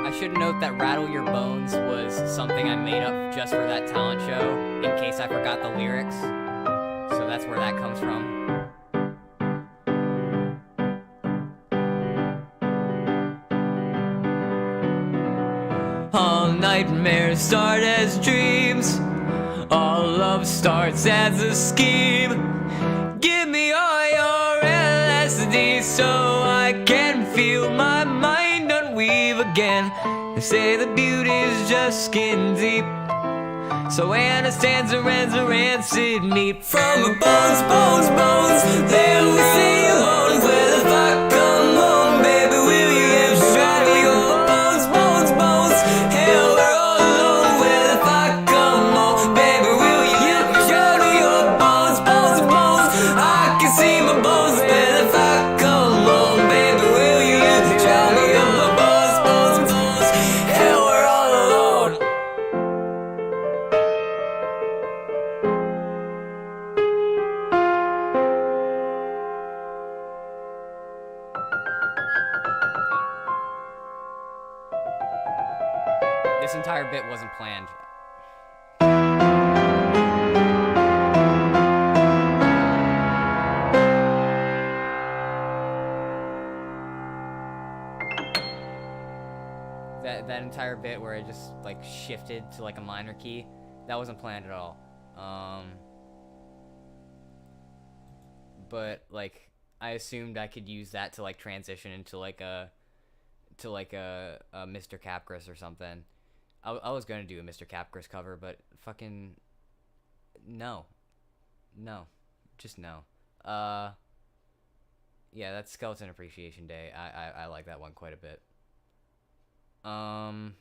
I should note that Rattle Your Bones was something I made up just for that talent show in case I forgot the lyrics. So that's where that comes from. All nightmares start as dreams, all love starts as a scheme. Give me all your LSD so I can feel my mind unweave again. They say the beauty's just skin deep, so Anna stands a rancid meat. From her bones, bones, bones, they will see alone. Well, if I come home, baby, will you show me your bones, bones, bones? Hell, we're all alone. Well, if I come home, baby, will you show me your bones, this entire bit wasn't planned. That entire bit where it just like shifted to like a minor key, that wasn't planned at all. But like I assumed I could use that to like transition into like a Mr. Capgras or something. I was gonna do a Mr. Capgras cover, but fucking no, just no. Yeah, that's Skeleton Appreciation Day. I like that one quite a bit. The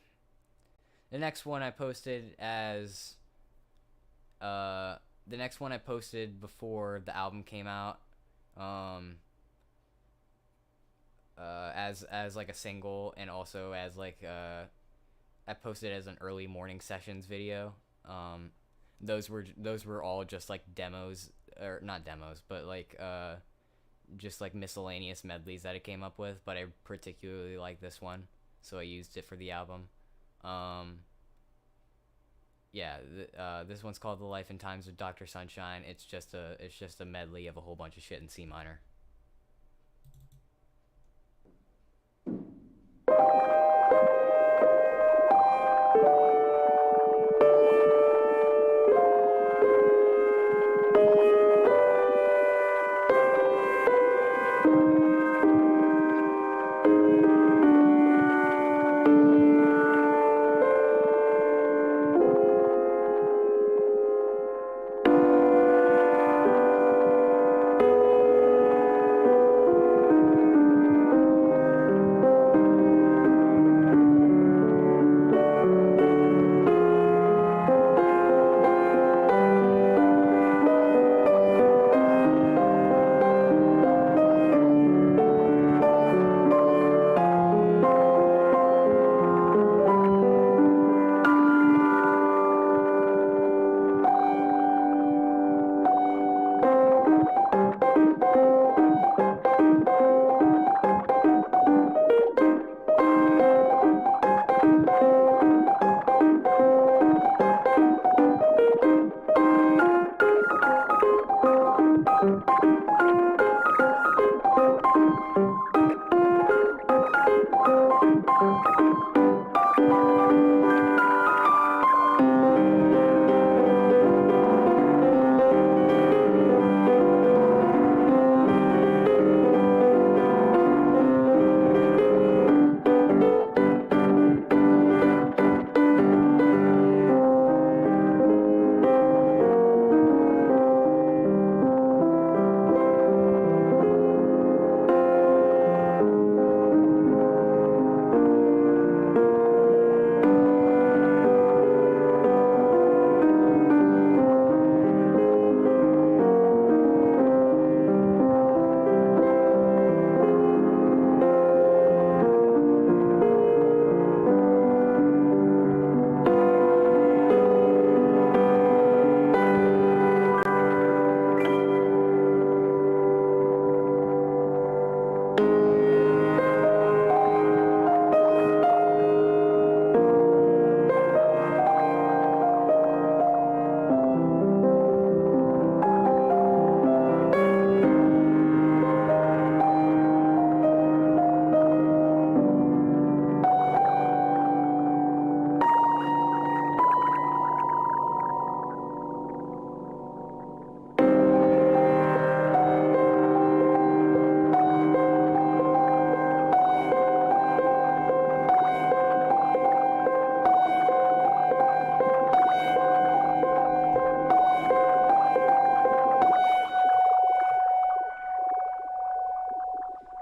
next one I posted before the album came out, as like a single, and also as like I posted as an early morning sessions video. Those were all just like demos, or not demos, but like just like miscellaneous medleys that it came up with. But I particularly like this one, so I used it for the album. Yeah, this one's called "The Life and Times of Dr. Sunshine." It's just a medley of a whole bunch of shit in C minor.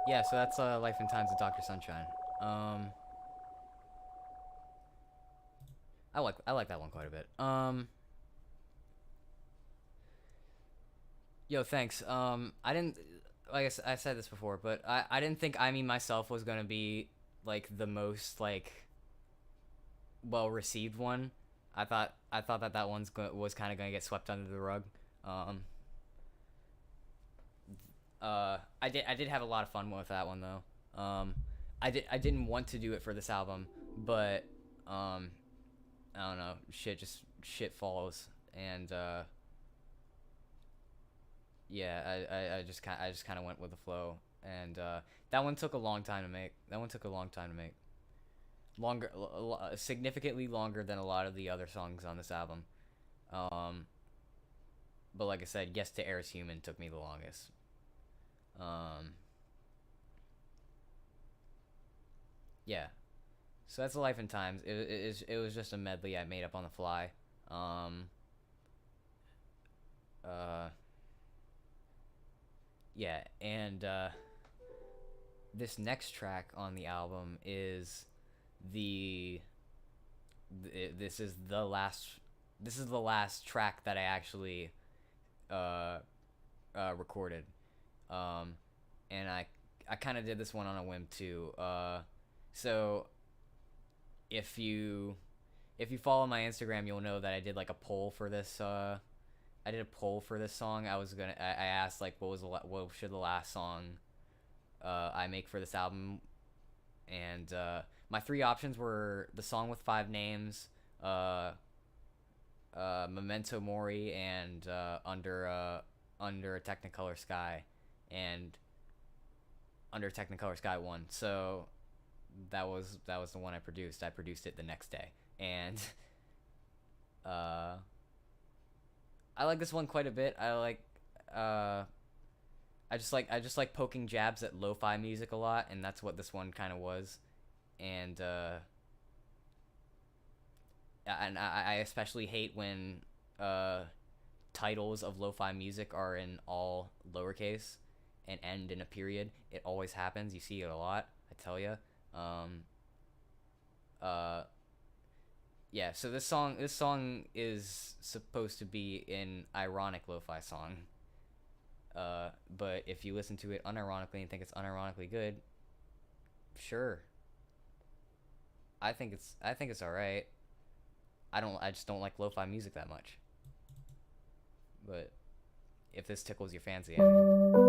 Yeah, so that's Life and Times of Dr. Sunshine. I like that one quite a bit. Yo, thanks. I didn't, like I said this before, but I didn't think I Mean Myself was gonna be like the most like well received one. I thought that was kind of gonna get swept under the rug. I did have a lot of fun with that one though. I didn't want to do it for this album, but I don't know, shit falls, and yeah, I just kind of went with the flow, and that one took a long time to make. Significantly longer than a lot of the other songs on this album. But like I said, Yes to Air is Human took me the longest. Yeah. So that's Life and Times. It was just a medley I made up on the fly. Yeah, and this next track on the album is this is the last track that I actually recorded. And I kind of did this one on a whim too. So if you follow my Instagram, you'll know that I did like a poll for this. I did a poll for this song. I asked like what should the last song I make for this album, and my 3 options were the song with 5 names, Memento Mori, and Under a Technicolor Sky, and Under Technicolor Sky won. So that was the one I produced. I produced it the next day, and I like this one quite a bit. I just like poking jabs at lo-fi music a lot, and that's what this one kind of was. And I especially hate when titles of lo-fi music are in all lowercase and end in a period. It always happens. You see it a lot, I tell you. Yeah, so this song is supposed to be an ironic lo-fi song. But if you listen to it unironically and think it's unironically good, sure. I think it's all right. I just don't like lo-fi music that much. But if this tickles your fancy, I mean.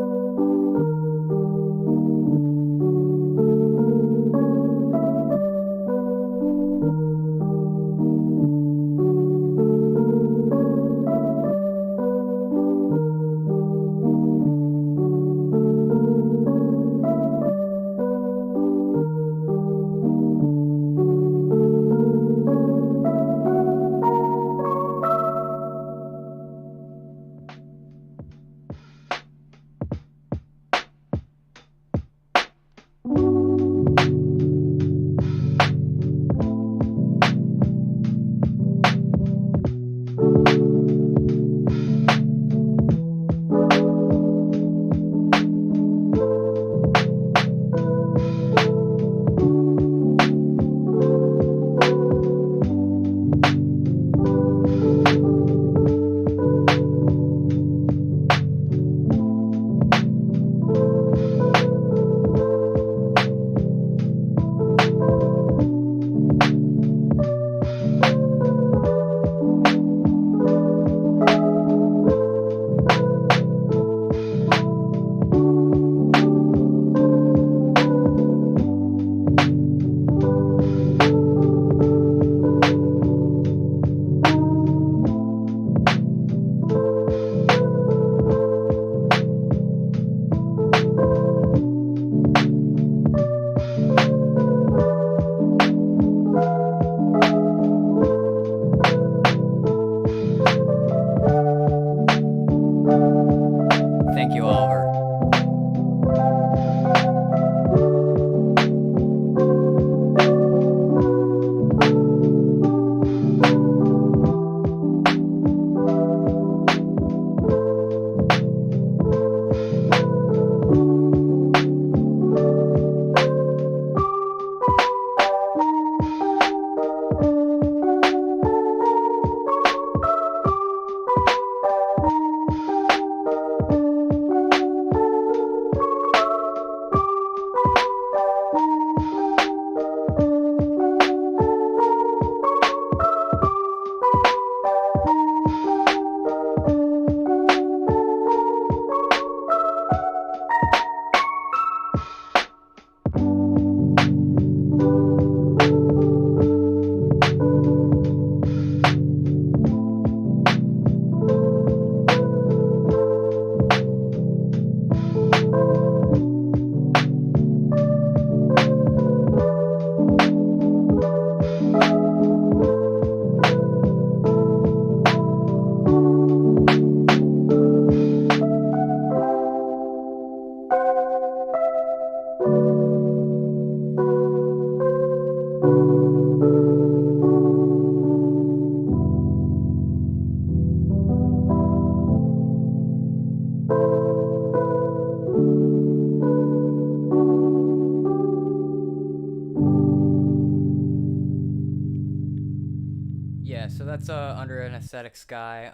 Yeah, so that's Under an Aesthetic Sky.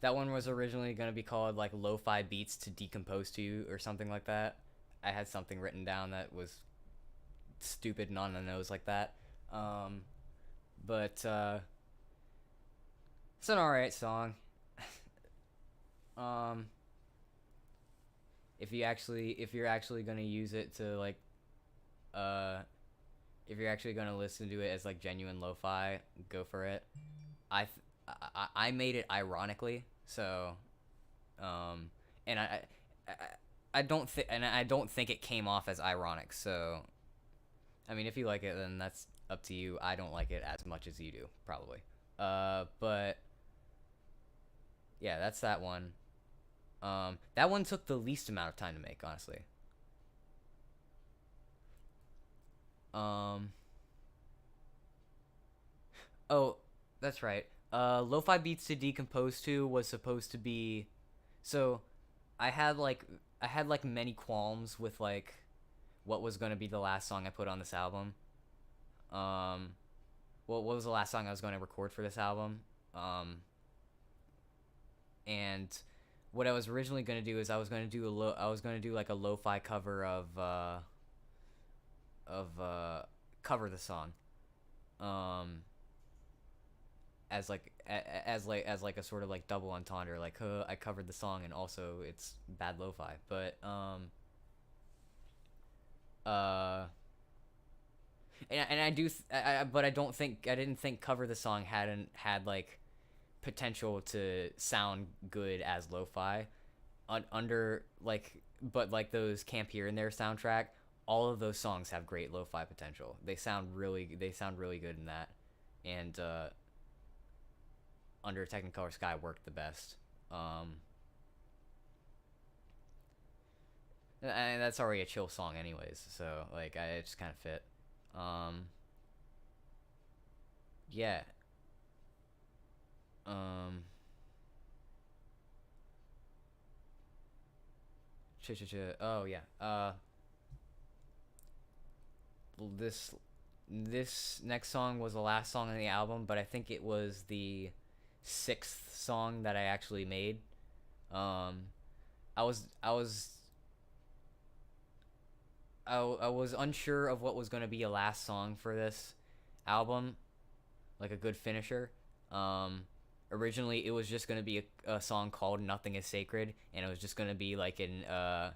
That one was originally gonna be called like Lo-Fi Beats to Decompose to or something like that. I had something written down that was stupid and on the nose like that. But it's an alright song. um, if you're actually gonna use it to like, if you're actually gonna listen to it as like genuine lo-fi, go for it. I made it ironically, so, and I don't think it came off as ironic. So, I mean, if you like it, then that's up to you. I don't like it as much as you do, probably. But yeah, that's that one. That one took the least amount of time to make, honestly. Oh, that's right. Lo-Fi Beats to Decompose to was supposed to be, so I had like many qualms with like what was gonna be the last song I put on this album. What was the last song I was going to record for this album? And what I was originally going to do is I was going to do like a lo-fi cover of Cover the Song. As like a sort of like double entendre, like I covered the song and also it's bad lo-fi, but but I didn't think Cover the Song had like potential to sound good as lo-fi under like, but like those Camp Here and There soundtrack, all of those songs have great lo-fi potential. They sound really good in that, and Under Technicolor Sky worked the best. And that's already a chill song anyways, so like it just kind of fit. Yeah. Oh yeah. This next song was the last song on the album, but I think it was the 6th song that I actually made. I was unsure of what was going to be a last song for this album, like a good finisher. Originally it was just going to be a song called Nothing Is Sacred, and it was just going to be like a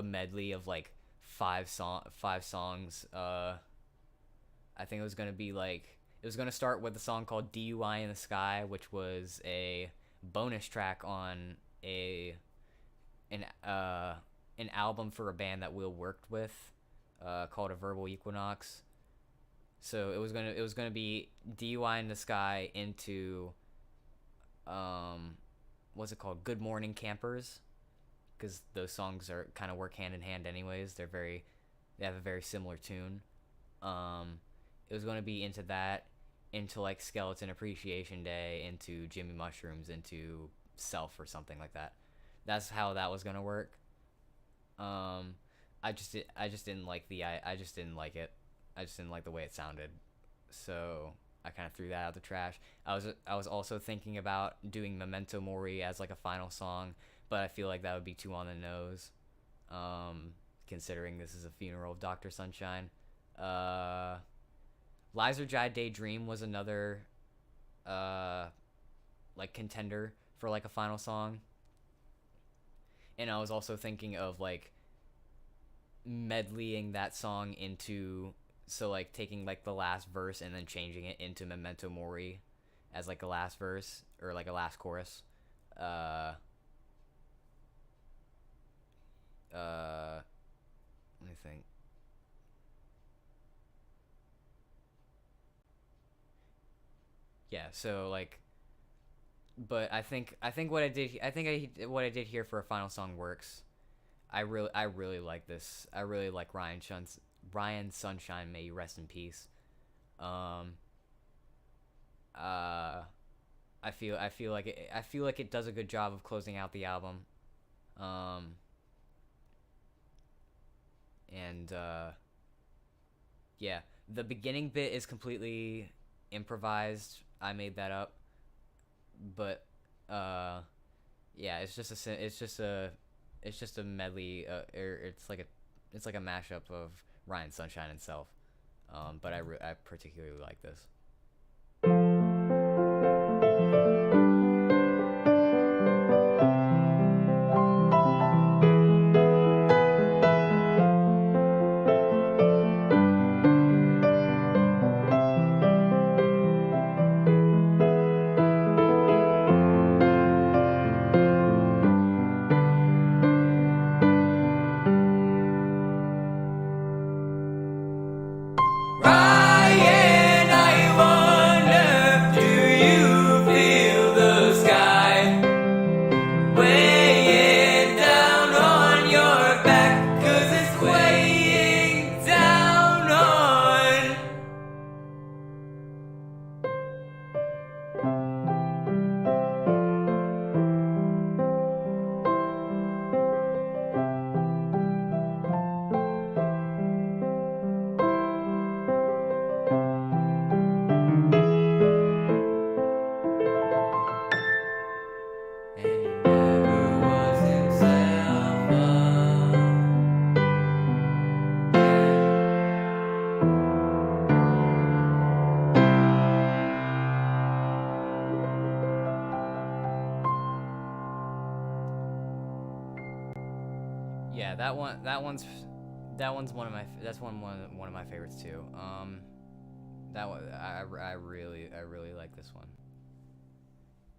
medley of like five songs. I think it was going to be like, it was going to start with a song called DUI in the Sky, which was a bonus track on an album for a band that Will worked with, called A Verbal Equinox. So it was gonna be DUI in the Sky into what's it called? Good Morning Campers, because those songs are kind of work hand in hand anyways. They have a very similar tune. It was going to be into that, into like Skeleton Appreciation Day, into Jimmy Mushrooms, into Self or something like that. That's how that was going to work. I just didn't like it. I just didn't like the way it sounded. So I kind of threw that out the trash. I was also thinking about doing Memento Mori as like a final song, but I feel like that would be too on the nose, considering this is a funeral of Dr. Sunshine. Lysergi Daydream was another like contender for like a final song. And I was also thinking of like medleying that song into, so like taking like the last verse and then changing it into Memento Mori as like a last verse or like a last chorus. Let me think. Yeah, so like, but I think what I did here for a final song works. I really like this. I really like Ryan Sunshine, may you rest in peace. I feel like it does a good job of closing out the album. Um, and yeah, the beginning bit is completely improvised. I made that up, but yeah, it's just a medley. It's like a mashup of Ryan Sunshine and Self. But I particularly like this. Ryan, I wonder, do you feel the sky weighing down on your back? 'Cause it's weighing down on. And he never was himself. Yeah, that one's one of my one of my favorites too. That one I really like this one.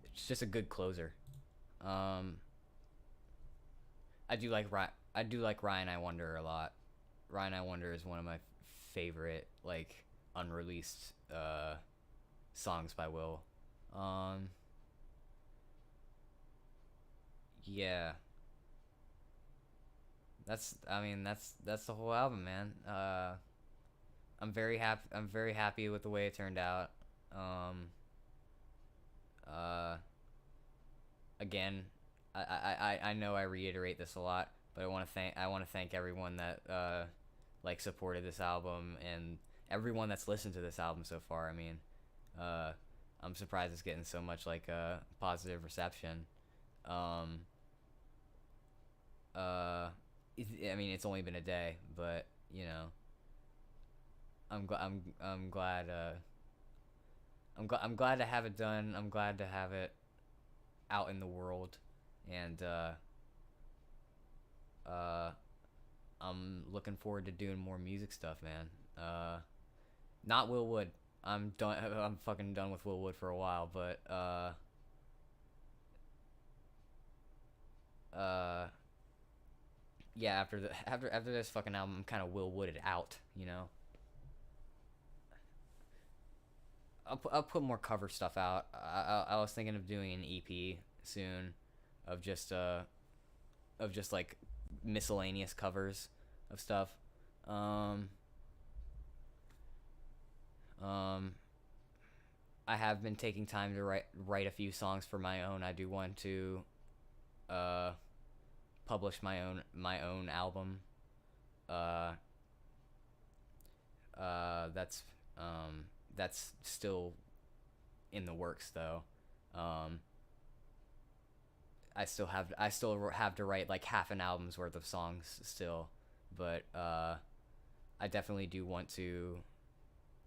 It's just a good closer. I do like Ryan I Wonder a lot. Ryan I Wonder is one of my favorite like unreleased songs by Will. Yeah. That's the whole album, man. I'm very happy with the way it turned out. Again, I know I reiterate this a lot, but I want to thank everyone that like supported this album and everyone that's listened to this album so far. I mean, I'm surprised it's getting so much like positive reception. I mean, it's only been a day, but you know, I'm glad. I'm glad to have it done. I'm glad to have it out in the world, and I'm looking forward to doing more music stuff, man. Not Will Wood. I'm done. I'm fucking done with Will Wood for a while, but yeah, after this fucking album, I'm kind of Will Wooded out, you know. I'll put more cover stuff out. I was thinking of doing an EP soon, of just like miscellaneous covers of stuff. I have been taking time to write a few songs for my own. I do want to publish my own album. That's still in the works though. I still have to write like half an album's worth of songs still, but I definitely do want to,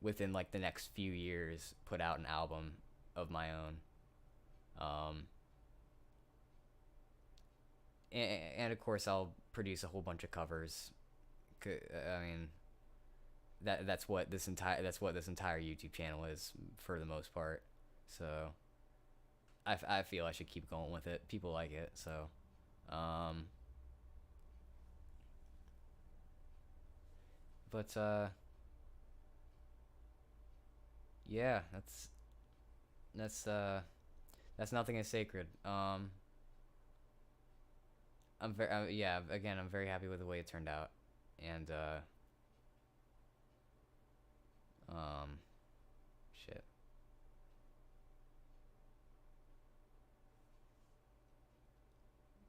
within like the next few years, put out an album of my own. And of course I'll produce a whole bunch of covers. I mean, that's what this entire YouTube channel is for the most part. So I feel I should keep going with it. People like it, so but yeah, that's Nothing is Sacred. I'm very yeah, again, I'm very happy with the way it turned out, and shit.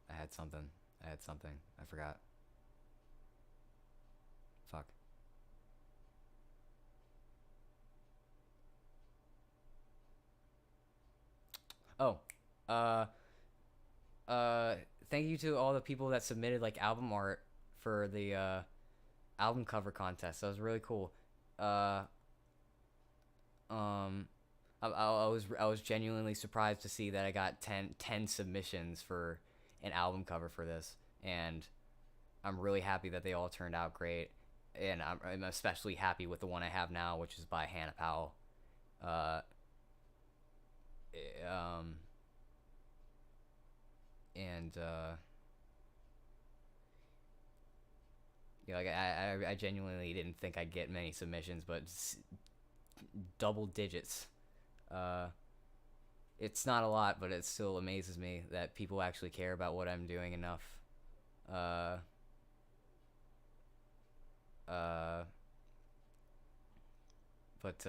I had something. I had something. I forgot. Fuck. Oh, uh, thank you to all the people that submitted like album art for the album cover contest. That was really cool. Uh, I was genuinely surprised to see that I got 10 submissions for an album cover for this, and I'm really happy that they all turned out great. And I'm especially happy with the one I have now, which is by Hannah Powell. Uh, and yeah, like I genuinely didn't think I'd get many submissions, but double digits. It's not a lot, but it still amazes me that people actually care about what I'm doing enough. Uh, but